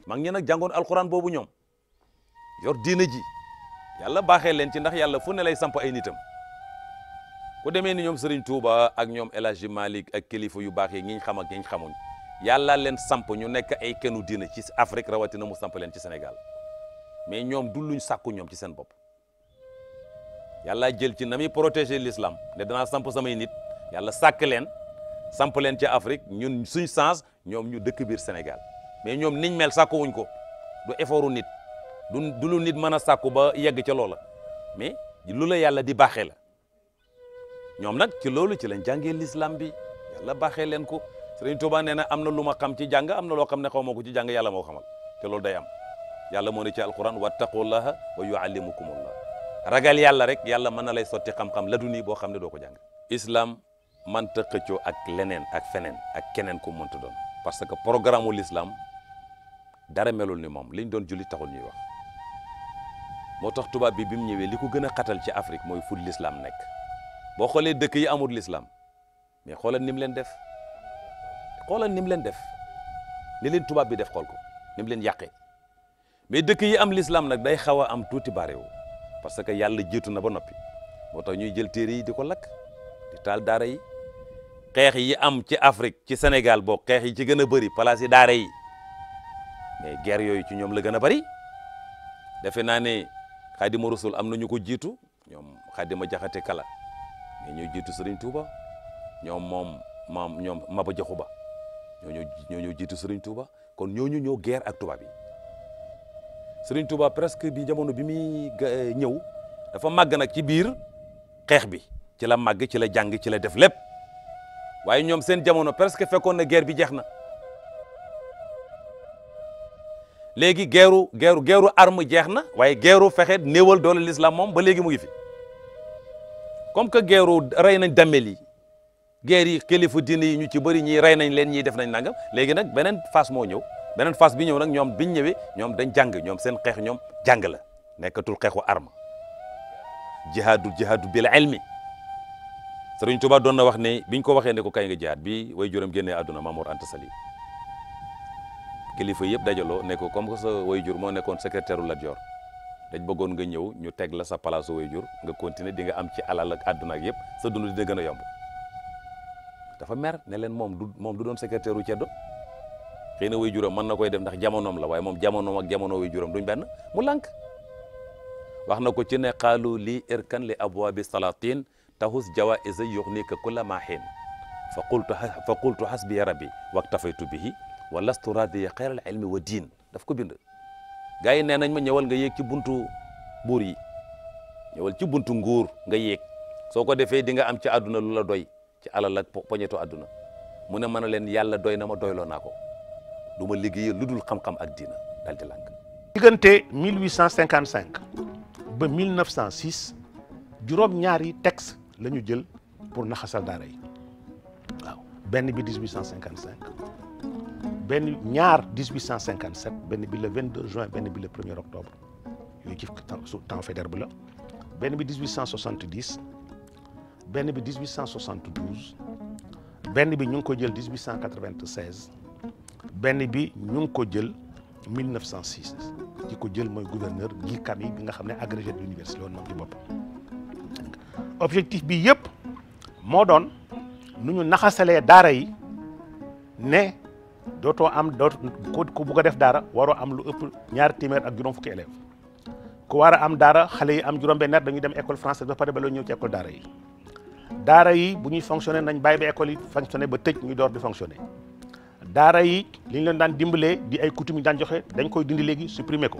mag ñi nag jàngoon alxuraan boobu ñoom yor diina ji yàlla baaxee leen ci ndax yàlla fu ne lay samp ay nitam ku demee ni ñoom Serigne Touba ak ñoom El Hadji Malick ak kilifa yu baax yi ñi ñu xam ak ñi ñu xamuñ yàlla leen samp ñu nekk ay kenu diina ci Afrique rawatina mu samp leen ci Sénégal mais ñoom du luñ sàkku ñoom ci seen bopp yàlla jël ci na muy protéger l'islam ne danaa samp samay nit yàlla sàkk leen samp leen ci Afrique ñun suñ sens ñoom ñu dëkk biir Sénégal mais ñoom niñ mel sàkku wuñ ko du effortu nit du lu nit mën a sàkku ba yegg ca loola mais lu la yàlla di baaxee la ñoom nag ci loolu ci lañ jàngee l'islam bi yàlla baaxee leen ko Sëriñ Tuubaa nee na am na lu ma xam ci jàng am na loo xam ne xaw ma ko ci jàng yàlla moo xamal te loolu day am yàlla moo ne ci alquran wattaqullaha wa yuallimukumullah ragal yàlla rek yàlla mën na lay sotti xam-xam la du nii boo xam ne doo ko jàng islam mënta xëccoo ak leneen ak feneen ak keneen ku mënta doon parce que programme u l'islam dara melul ni moom liñ doon julli taxul ñuy wax moo tax tubaab bi mu ñëwee li ko gën a xatal ci Afrique mooy fu l'islam nekk boo xoolee dëkk yi amul l'islam mais xoolal ni mu leen def xoolal ni mu leen def ni leen tubaab bi def xool ko ni mu leen yàqee mais dëkk yi am l'islam nag day xaw a am tuuti barewu parce que yàlla jiitu na ba noppi moo tax ñuy jël téere yi di ko lakk di taal daara yi xeex yi am ci Afrique ci Sénégal boo xeex yi ci gën a bëri place yi daara yi mais guerre yooyu ci ñoom la gën a bëri defe naa ne Xaadimu Rasul am na ñu ko jiitu ñoom Xaadima Jaxate Kala mais ñoo jiitu Serigne Touba ñoom ñoom Maba Jaxu Ba ñoo jiitu Serigne Touba kon ñooñu ñoo guerre ak tubaab yi Serigne Touba presque bi jamono bi muy ñëw dafa màgg nag ci biir xeex bi ci la màgg ci la jàng ci la def lépp waaye ñoom seen jamono presque fekkoon na guerre bi jeex na léegi guerru arme jeex na waaye guerru fexe néewal doole l'islam moom ba léegi mu ngi fi comme que guerru rey nañ dammel yi guerre yi kilifa diine yi ñu ci bëri ñii rey nañ leen ñii def nañ nangam léegi nag beneen phase moo ñëw beneen phase bi ñëw nag ñoom biñ ñëwee ñoom dañ jàng ñoom seen xeex ñoom jàng la nekkatul xeexu arme jihaadu bil ilmi Sëriñ Tuubaa doon na wax ne biñ ko waxee ne ko kay nga jihaad bi way juróom génnee àdduna Mamour Anta Sali kilifa yëpp dajaloo ne ko comme que sa way jur moo nekkoon secrétaire u Lat Joor dañ bëggoon nga ñëw ñu teg la sa place way jur nga continuer di nga am ci alal ak àdduna ak yëpp sa dund dina gën a yomb dafa mer ne leen moom du doon secrétaire u ceddo xëy na way juram mën na koy def ndax jamonoom la waaye moom jamonoom ak jamono way juram duñ benn mu lànk wax na ko ci ne qaalu lii irkan li abwaabi salatin tahus jawaïsa yuxnika kulla ma xiin fa qultu hasbiya rabbi waktafaytu bihi wa lastu radiya xayral ilmi wa diin daf ko bind gars yi nee nañ ma ñëwal nga yéeg ci buntu buur yi ñëwal ci buntu nguur nga yéeg soo ko defee di nga am ci àdduna lu la doy ci alal ak poñetu àdduna mu ne mën a leen yàlla doy na ma doyloo naa ko du ma liggéeyee lu dul xam-xam ak diina daal di lànk diggante 1855 ba 1906 juróom-ñaari texte la ñu jël pour naxasal daara yi waaw benn bi 1855 benn ñaar 1857 benn bi le 22 juin benn bi le 1er octobre yooyu ci temps Faidherbe la benn bi 1870 benn bi 1872 benn bi ñu ngi ko jël 1896 benn bi ñu ngi ko jël 1906 ki ko jël mooy gouverneur Guy Camille bi nga xam ne agrégé de l'université woon moom ci boppam objectif bi yëpp moo doon nu ñu naxasalee daara yi ne dootoo am ku bugg a def daara waroo am lu ëpp ñaari téeméer ak juróom fukki élèves ku war a am daara xale yi am juróom benn at dañuy dem école française ba pare ba la ñëw ci école daara yi bu ñuy fonctionner nañ bàyyi ba école yi fonctionner ba tëj ñu door di fonctionner daara yi li ñu leen daan dimbalee di ay coutumes yi daan joxe dañ koy dindi léegi supprimer ko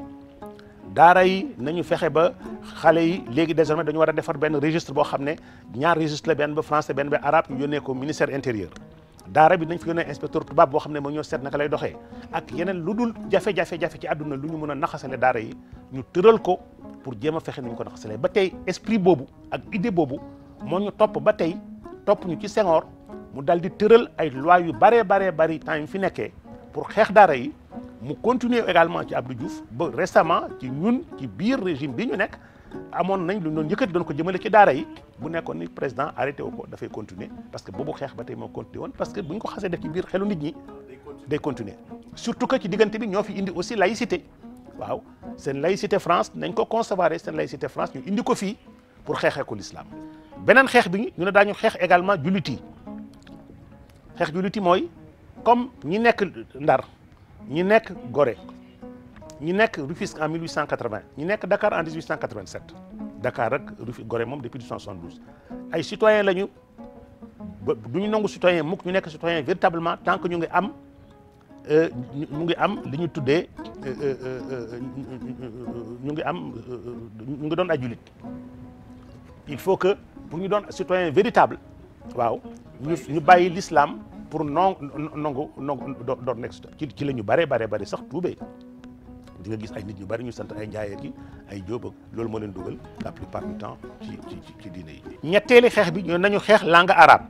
daara yi nañu fexe ba xale yi léegi désormais dañu war a defar benn registre boo xam ne ñaar registre la benn ba français benn ba arabe ñu yónnee ko ministère intérieur daara bi nañ fi yónnee inspecteur tubaab boo xam ne moo ñoo seet naka lay doxee ak yeneen lu dul jafe-jafe ci àdduna lu ñu mën a naxasale daara yi ñu tëral ko pour jéem a fexe ni ñu ko naxasalee ba tey esprit boobu ak idée boobu moo ñu topp ba tey topp ñu ci Senghor mu dal di tëral ay loi yu bari temps yu fi nekkee pour xeex daara yi mu continuer également ci Abdou Diouf ba récemment ci ñun ci biir régime bi ñu nekk amoon nañ lu doon yëkkati doon ko jëmale ci daara yi bu nekkoon ni président arrêté wu ko dafay continuer parce que boobu xeex ba tey moo continuer woon parce que bu ñu ko xasee def ci biir xelu nit ñi day continuer surtout que ci diggante bi ñoo fi indi aussi laïcité waaw seen laïcité France nañ ko concevoir seen laïcité France ñu indi ko fii pour xeexee ko l'islam beneen xeex bi ñu ne daañu xeex également jullit yi xeex jullit yi mooy comme ñi nekk Ndar ñi nekk Gorée ñi nekk Rufisque en 1880 ñi nekk Dakar en 1887 Dakar rek Rufisque Gorée moom depuis 1872 ay citoyens lañu ba du ñu nangu citoyen mukk ñu nekk citoyen véritablement tant que ñu ngi am li ñu tuddee ñu ngi doon ay jullit il faut que pour ñu doon citoyen véritable waaw ñu bàyyi l'islam pour nangu doon nekk ci la ñu bare sax tuubee di nga gis ay nit ñu bari ñu sant ay njaayeen yi ay jóob ak loolu moo leen dugal la plupart du temps ci diine yi. ñetteeli xeex bi ñoo nañu xeex langue arabe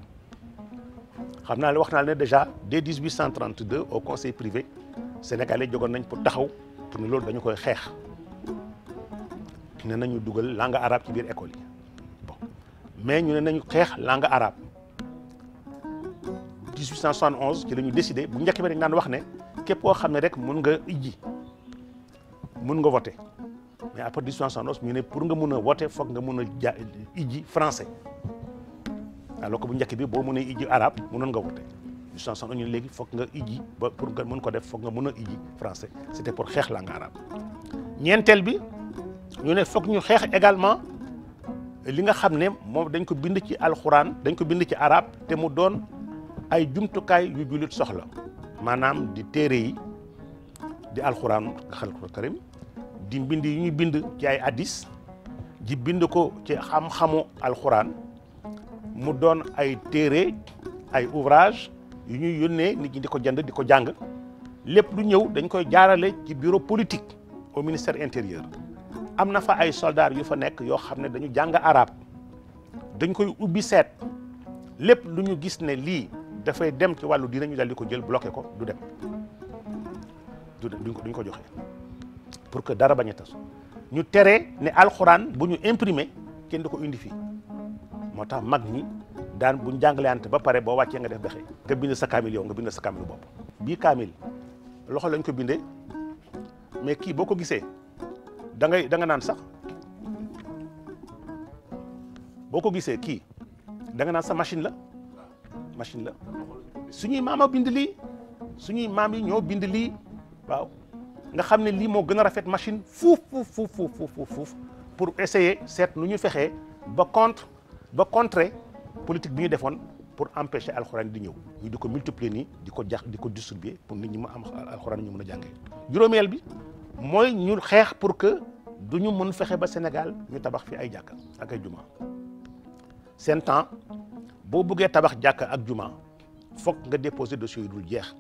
xam naa ne wax naa ne déjà dès 1832 au conseil privé sénégalais jógoon nañ pour taxaw pour ne loolu dañu koy xeex ne nañu dugal langue arabe ci biir école yi bon mais ñu ne nañu xeex langue arabe 1871 ci la ñu décidé bu njëkk bi dañ daan wax ne képp koo xam ne rek mun nga voter mais après 1871 ñu ne pour nga mun a voter foog nga mun a ijji français alors que bu njëkk bi boo mënee ijji arabe mënoon nga voter 1871 ñu ne léegi foog nga ijji ba pour nga mën ko def foog nga mun a ijji français c'était pour xeex langue arabe ñeenteel bi ñu ne foog ñu xeex également li nga xam ne moom dañ ko bind ci alxuraan dañ ko bind ci arabe te mu doon ay jumtukaay yu jullit soxla maanaam di téere yi di alxuraan xalqul karim di mbind yi ñuy bind ci ay hadis di bind ko ci xam-xamu alxuraan mu doon ay téere ay ouvrage yu ñuy yónnee nit ñi di ko jënd di ko jàng lépp lu ñëw dañ koy jaarale ci bureau politique au ministère intérieur am na fa ay soldats yu fa nekk yoo xam ne dañu jàng arabe dañ koy ubbi seet lépp lu ñu gis ne lii dafay dem ci wàllu diine ñu dal di ko jël bloqué ko du dem duñ ko joxe pour que dara bañ a tas ñu tere ne alxuraan bu ñu imprimé kenn du ko indi fii moo tax mag ñi daan buñ jàngaleante ba pare boo wàccee nga def bexe nga bind sa kaamil yow nga bind sa kaamil bopp bii kaamil loxo lañ ko bindee mais kii boo ko gisee da nga naan sax boo ko gisee kii da nga naan sa machine la suñuy maam a bind lii suñuy maam yi ñoo bind lii waaw nga xam ne lii moo gën a rafet machine fuuf pour essayer seet nu ñu fexee ba contrer politique bi ñu defoon pour empêcher alxuraan di ñëw ñu di ko multiplier nii di ko distribuer pour nit ñi mu am alxuraan ñu mën a jàngee. juróomeel bi mooy ñu xeex pour que du ñu mën fexe ba Sénégal ñu tabax fi ay jàkka ak ay juma seen temps boo bëggee tabax jàkka ak juma foog nga déposer dossier yu dul jeex.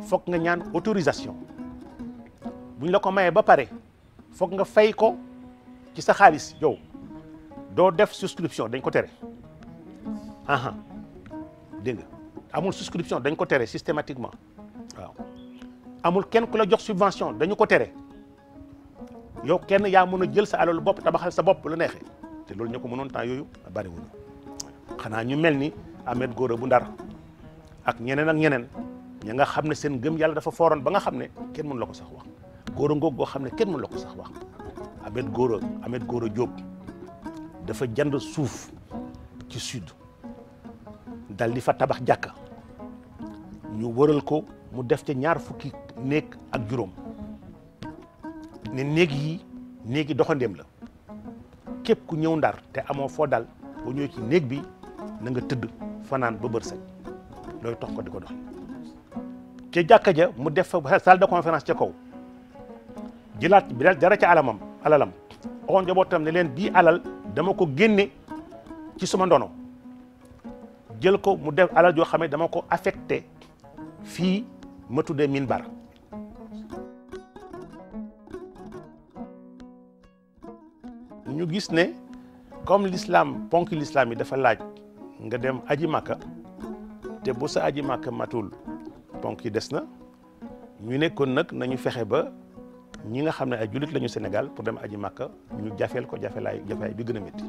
foog nga ñaan autorisation buñ la ko mayee ba pare foog nga fay ko ci sa xaalis yow doo def souscription dañ ko tere dégg nga amul souscription dañ ko tere systématiquement waaw amul kenn ku la jox subvention dañu ko tere yow kenn yaa mën a jël sa alalu bopp tabaxal sa bopp la neexee te loolu ñoo ko mënoon temps yooyu bariwuñu xanaa ñu mel ni Ahmed Gora bu Ndar ak ñeneen ña nga xam ne seen gëm yàlla dafa fooroon ba nga xam ne kenn mënu la ko sax wax góor ngoog goo xam ne kenn mënu la ko sax wax Ahmed Gora Diop dafa jënd suuf ci sud dal di fa tabax jàkka ñu wëral ko mu def ca 20 néeg ak juróom ne néegi doxandéem la képp ku ñëw Ndar te amoo foo dal boo ñëwee ci néeg bi na nga tëdd fanaan ba bër set looy tox ko di ko dox ca jàkka ja mu def fa salle de conférence ca kaw jëlaat bi dara ca alalam oo njabootam ne leen bii alal dama ko génne ci suma ndono jël ko mu def alal joo xam ne dama ko affecté fii ma tuddee minbar ñu gis ne comme l'islam ponk l'islam yi dafa laaj nga dem aji màkka te bu sa aji màkka matul ponk yi des na ñu ne kon nag nañu fexe ba ñi nga xam ne ay jullit lañu Sénégal pour dem aji màkka ñu jafeel ko jafaay bi gën a métti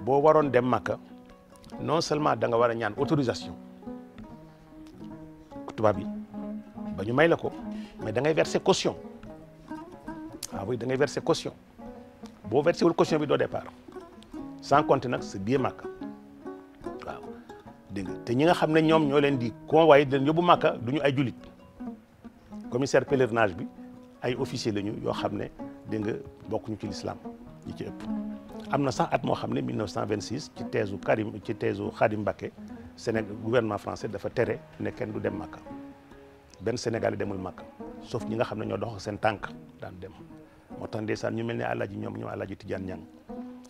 boo waroon dem màkka non seulement da nga war a ñaan autorisation tubaab yi ba ñu may la ko mais da ngay verser caution oui da ngay verser caution boo versé wul caution bi doo départ sans compter nag sa billet Makka waaw dégg nga te ñi nga xam ne ñoom ñoo leen di convoyer di leen yóbbu Makka du ñu ay julit commissaire pèlerinage bi ay officier lañu yoo xam ne dégg nga bokkuñu ci l'islam ñi ci ëpp. am na sax at moo xam ne 1926 ci teesu Khadim Mbacké Sénégal gouvernement français dafa tere ne kenn du dem Makka benn Sénégalais demul Makka sauf ñi nga xam ne ñoo dox ak seen tànk daan dem moo tax ndeysaan ñu mel ne Alaaji ñoom Alaaji Tidiane Niang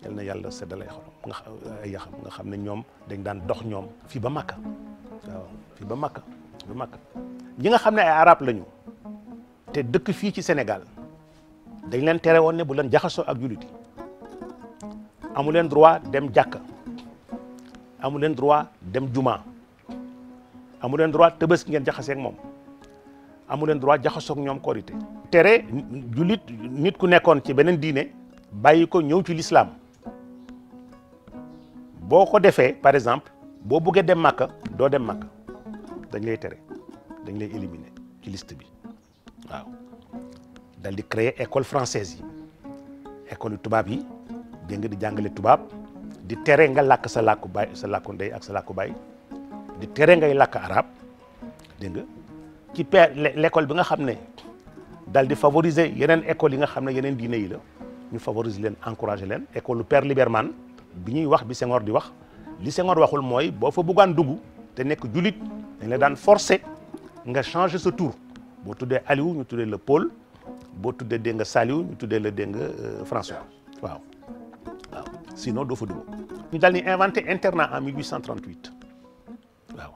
yal na yàlla seddal ay xolam ay yaxam nga xam ne ñoom dañ daan dox ñoom fii ba Makka waaw fii ba Makka ñi nga xam ne ay arab lañu te dëkk fii ci Sénégal dañ leen tere woon ne bu leen jaxasoo ak jullit yi amu leen droit dem jàkka amu leen droit dem juma amu leen droit Tabaski ngeen jaxasee ak moom amu leen droit jaxasoo ak ñoom korité tere jullit nit ku nekkoon ci beneen diine bàyyi ko ñëw ci l'islam boo ko defee par exemple boo buggee dem Makka doo dem Makka dañ lay tere dañ lay éliminer ci liste bi waaw dal di créer école française yi école yu tubaab yi dégg nga di jàngale tubaab di tere nga làkk sa làkku baay sa làkku ndey ak sa làkku baay di tere ngay làkk arab dégg nga ci l'école bi nga xam ne dal di favoriser yeneen écoles yi nga xam ne yeneen diine yi la ñu favoriser leen encourager leen école lu Père Liberman bi ñuy wax bi Senghor di wax li Senghor waxul mooy boo fa bëggaan dugg te nekk julit dañ la daan forcer nga changer sa tour boo tuddee Aliou ñu tuddee la Paul boo tuddee dégg nga Saliou ñu tuddee la dégg nga François waaw sinon doo fa dugg ñu daal di inventé internat en 1838 waaw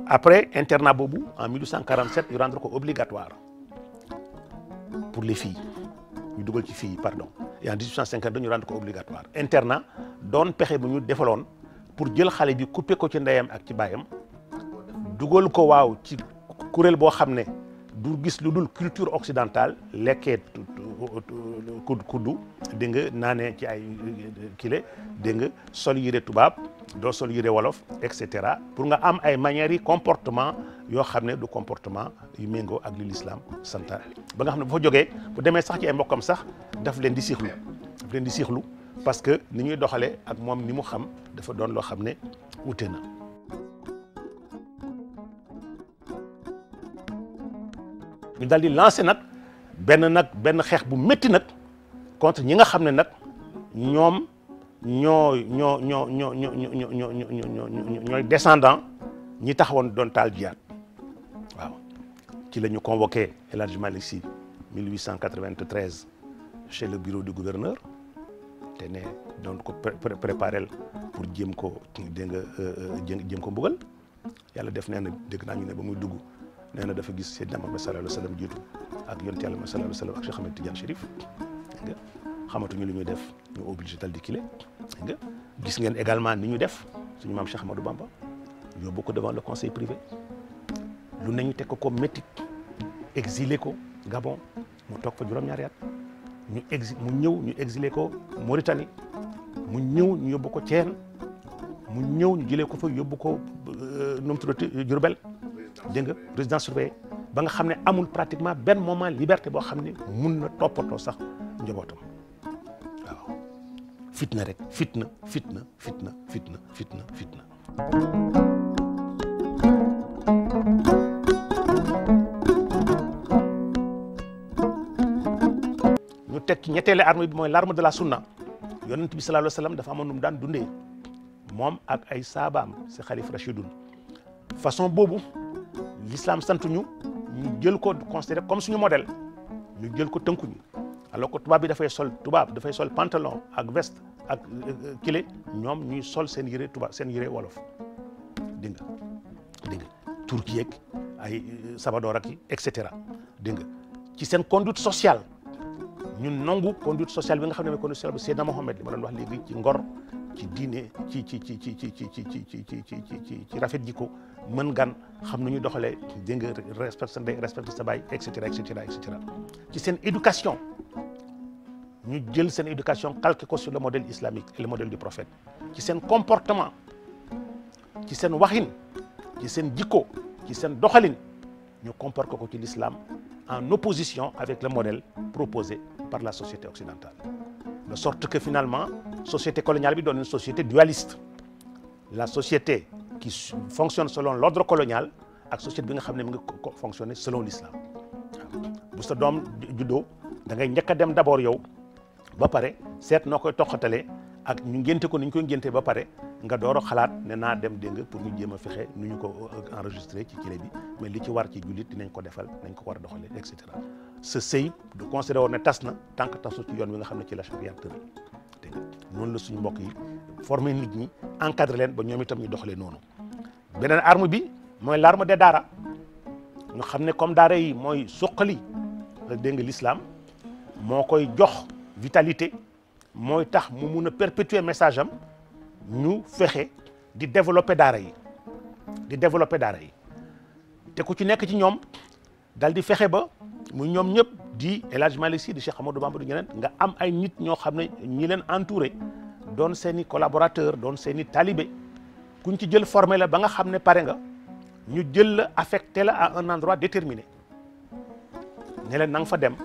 après internat boobu en 1847 ñu rendre ko obligatoire pour les filles ñu dugal ci filles pardon et en 1852 ñu rendre ko obligatoire internat doon pexe bu ñu defaloon pour jël xale bi couper ko ci ndeyam ak ci baayam dugal ko waaw ci kuréel boo xam ne du gis lu dul culture occidentale lekkee kuddu dégg nga naanee ci ay kile dégg nga sol yére tubaab doo sol yére wolof et cetera pour nga am ay manières yi comportement yoo xam ne du comportement yu méngoo ak li l'islam santaane ba nga xam ne bu fa jógee bu demee sax ci ay mbokkam sax daf leen di siixlu parce que ni ñuy doxalee ak moom ni mu xam dafa doon loo xam ne wute na. ñu daal di lancé nag benn xeex bu métti nag contre ñi nga xam ne nag ñoom ñooy descendant ñi taxawoon doon taal jiyaat waaw ci la ñu convoqué El Hadj Malick Sy 1893 chez le bureau du gouverneur te ne doon ko préparel pour jéem ko dégg nga jéem ko mbugal yàlla def nee na dégg naa ñu ne ba muy dugg nee na dafa gis Seydina Muhammad sallallahu alayhi wa sallam jiitu ak yonent yàlla sallallahu alayhi wa sallam ak Cheikh Ahmed Tidiane Chérif nga xamatuñu lu ñuy def ñu obligé dal di kile nga gis ngeen également ni ñu def suñu maam Cheikh Ahmadou Bamba yóbbu ko devant le conseil privé lu nañu teg ko comme métti exilé ko Gabon mu toog fa juróom-ñaari at ñu exilé ko Mauritanie mu ñëw ñu yóbbu ko Thiène mu ñëw ñu jëlee ko fa yóbbu ko nu mu tuddati Diourbel dégg nga résidence surveillée ba nga xam ne amul pratiquement benn moment liberté boo xam ne mun na toppatoo sax njabootam waaw fitna rek fitna. ñu teg ci ñetteelu arme bi mooy l'arme de la sunna yonent bi sallallahu alayhi wa sallam dafa amoon nu mu daan dundee moom ak ay saabaam si xalif rachidun façon boobu l'islam santuñu ñu jël ko considéré comme suñu modèle ñu jël ko tënkuñu alors que tubaab bi dafay sol pantalon ak veste ak kile ñoom ñuy sol seen yére tubaab seen yére wolof dégg nga turki yeeg ay sabadoor ak et cetera dégg nga ci seen conduite sociale ñun nangu conduite sociale bi nga xam ne mooy conduite sociale bi Seydina Mohamed li ma doon wax léegi ci ngor ci diine ci rafet jikko mën gan xam nañu doxalee dégg nga respecte sa ndey respecte sa baay et cetera ci seen éducation ñu jël seen éducation calqué ko sur le modèle islamique et le modèle du prophète ci seen comportement ci seen waxin ci seen jikko ci seen doxalin ñu comporter ko ci l'islam en opposition avec le modèle proposé par la société occidentale. De sorte que finalement société coloniale bi doon une société dualiste. La société qui fonctionne selon l'ordre colonial ak société bi nga xam ne mu ngi fonctionner selon l'islam. Bu sa doom juddoo da ngay njëkk a dem d'abord yow ba pare seet noo koy toqatalee ak ñu ngénte ko ni ñu koy ngénte ba pare nga door a xalaat ne naa dem dégg nga pour ñu jéem a fexe nu ñu ko enregistré ci kile bi mais li ci war ci jullit dinañ ko defal nañ ko war a doxalee et cetera. Ce sëy du considéré woon ne tas na tant que tasu ci yoon wi nga xam ne ci la charia tëral dégg nga noonu la suñu mbokk yi former nit ñi encadré leen ba ñoom itam ñu doxalee noonu. beneen arme bi mooy l'arme des daara ñu xam ne comme daara yi mooy suqali dégg nga l'islam moo koy jox vitalité mooy tax mu mun a perpétuer message am ñu fexe di développer daara yi te ku ci nekk ci ñoom dal di fexe ba muy ñoom ñëpp di El Hadj Malick Sy di Cheikh Amadou Bamba du ñeneen nga am ay nit ñoo xam ne ñi leen entouré doon seen i collaborateur doon seen i talibé kuñ ci jël formé la ba nga xam ne pare nga ñu jël la affecté la à un endroit déterminé ne leen na nga fa dem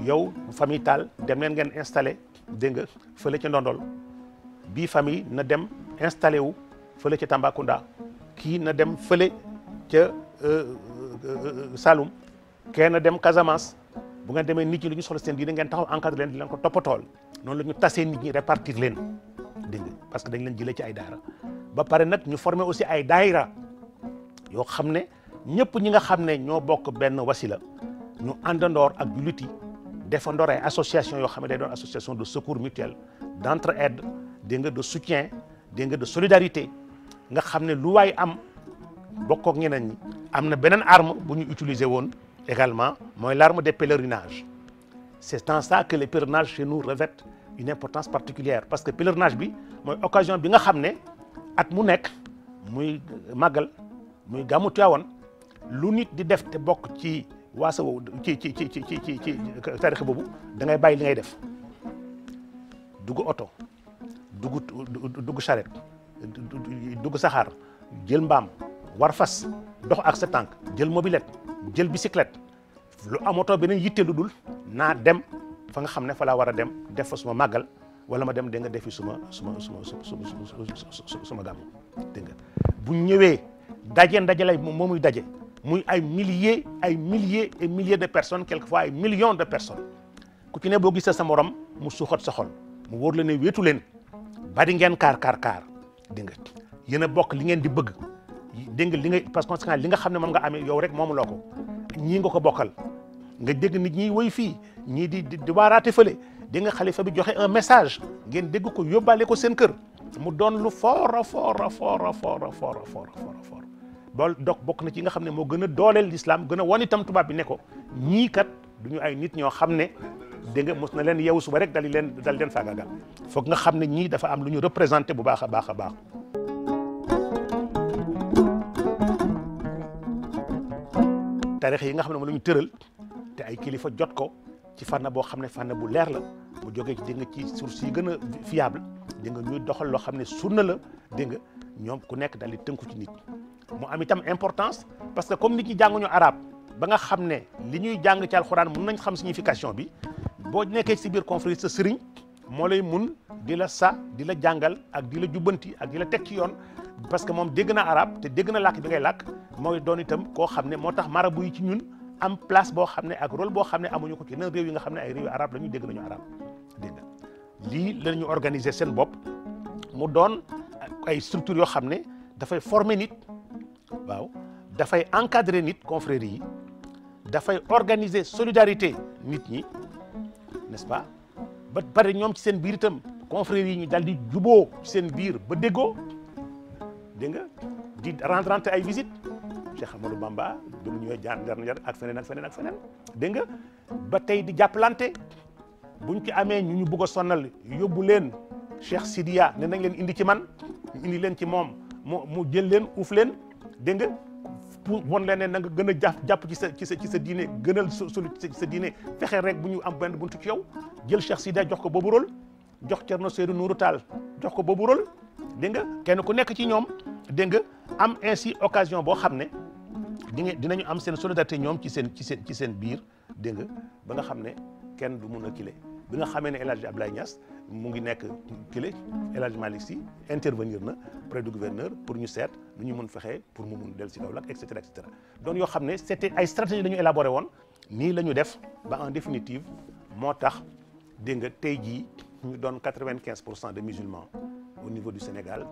yow famille Tall dem leen ngeen installé dégg nga fële ca Ndondol bii famille na dem installé wu fële ca Tambacounda kii na dem fële ca Saloum kee na dem Casamance bu ngeen demee nit ñi lu ñu soxla seen diine ngeen taxaw encadré leen di leen ko toppatool noonu la ñu tasee nit ñi répartir leen dégg nga parce que dañ leen jëlee ci ay daara ba pare nag ñu former aussi ay daayira yoo xam ne ñëpp ñi nga xam ne ñoo bokk benn wasila ñu àndandoor ak jullit yi defandoor ay association yoo xam ne day doon association de secours mutuel d'entraide dégg nga de soutien dégg nga de solidarité nga xam ne lu waay am bokk ak ñeneen ñi am na beneen arme bu ñu utiliser woon également mooy l'arme des pèlerinages c'est dans ça que les pèlerinages chez nous revêtent une importance particulière parce que pèlerinage bi mooy occasion bi nga xam ne at mu nekk muy màggal muy gàmmu Tiwaawan lu nit di def te bokk ci waasa ci tarix boobu da ngay bàyyi li ngay def dugg oto dugg charrette dugg saxaar jël mbaam war fas dox ak sa tànk jël mobilette jël bicyclette lu amoto beneen yitte lu dul naa dem fa nga xam ne fa laa war a dem def fa suma màggal wala ma dem dégg nga defi suma gàmmu dégg nga bu ñëwee ndaje lay moom muy daje muy ay milliers et milliers de personnes quelquefois ay millions de personnes ku ci ne boo gisee sa morom mu suuxat sa xol mu wóor la ne wéetu leen bari ngeen kaar dégg nga yéen a bokk li ngeen di bëgg dégg nga li nga parce que li nga xam ne moom nga amee yow rek moomu loo ko ñii nga ko bokkal nga dégg nit ñi woy fii ñii di waaraate fële dégg nga xalifa bi joxe un message ngeen dégg ko yóbbaale ko seen kër mu doon lu fort loolu donc bokk na ci nga xam ne moo gën a dooleel l'islam gën a wan itam tubaab bi ne ko ñii kat duñu ay nit ñoo xam ne dégg nga mos na leen yeewu suba rek dal leen faagaagal foog nga xam ne ñii dafa am lu ñu représenté bu baax a baax. tarix yi nga xam ne moom la ñu tëral te ay kilifa jot ko ci fànn boo xam ne fànn bu leer la bu jógee ci dégg nga ci source yi gën a fiable dégg nga ñuy doxal loo xam ne sunna la dégg nga ñoom ku nekk daal di tënku ci nit mu am itam importance parce que comme nit ñi jànguñu arabe ba nga xam ne li ñuy jàng ci alxuraan mun nañ xam signification bi boo nekkee ci biir confrérie sa sëriñ moo lay mun di la di la jàngal ak di la jubbanti ak di la teg ci yoon parce que moom dégg na arabe te dégg na làkk bi ngay làkk mooy doon itam koo xam ne moo tax marabu yi ci ñun am place boo xam ne ak rôle boo xam ne amuñu ko ci yeneen réew yi nga xam ne ay réew arabe la ñu dégg nañu arabe dégg nga lii la ñu organiser seen bopp mu doon ay structures yoo xam ne dafay former nit waaw dafay encadrer nit confrérie yi dafay organiser solidarité nit ñi n'est-ce pas ba pare ñoom ci seen biir itam confrérie yi ñu dal di juboo ci seen biir ba déggoo dégg nga di rendre ay visite Cheikh Amadou Bamba bi mu ñëwee jaar ak feneen dégg nga ba tey di jàppalante buñ ci amee ñu bëgg a sonal yóbbu leen Cheikh Sidiya ne nañ leen indi ci man ñu indi leen ci moom mu jël leen uuf leen dégg nga pour won leen ne na nga gën a jàpp ci sa diine gënal ci sa diine fexe rek bu ñu am benn buntu ci yow jël Cheikh Sidiya jox ko boobu rôle jox Thierno Seydou Nourou Tall jox ko boobu rôle dégg nga kenn ku nekk ci ñoom dégg nga am ainsi occasion boo xam ne dinañu am seen solidarité ñoom ci seen biir dégg nga ba nga xam ne kenn du mun a kile bi nga xamee ne El Hadj Abdoulaye Niass mu ngi nekk kile El Hadj Malick Sy intervenir na près du gouverneur pour ñu seet nu ñu mën fexee pour mu mun dellu si Kaolack et cetera et cetera donc yoo xam ne c'était ay stratégie dañu élaboré woon nii la ñu def ba en définitive moo tax dégg nga tey jii ñu doon 95% de musulmans au niveau du Sénégal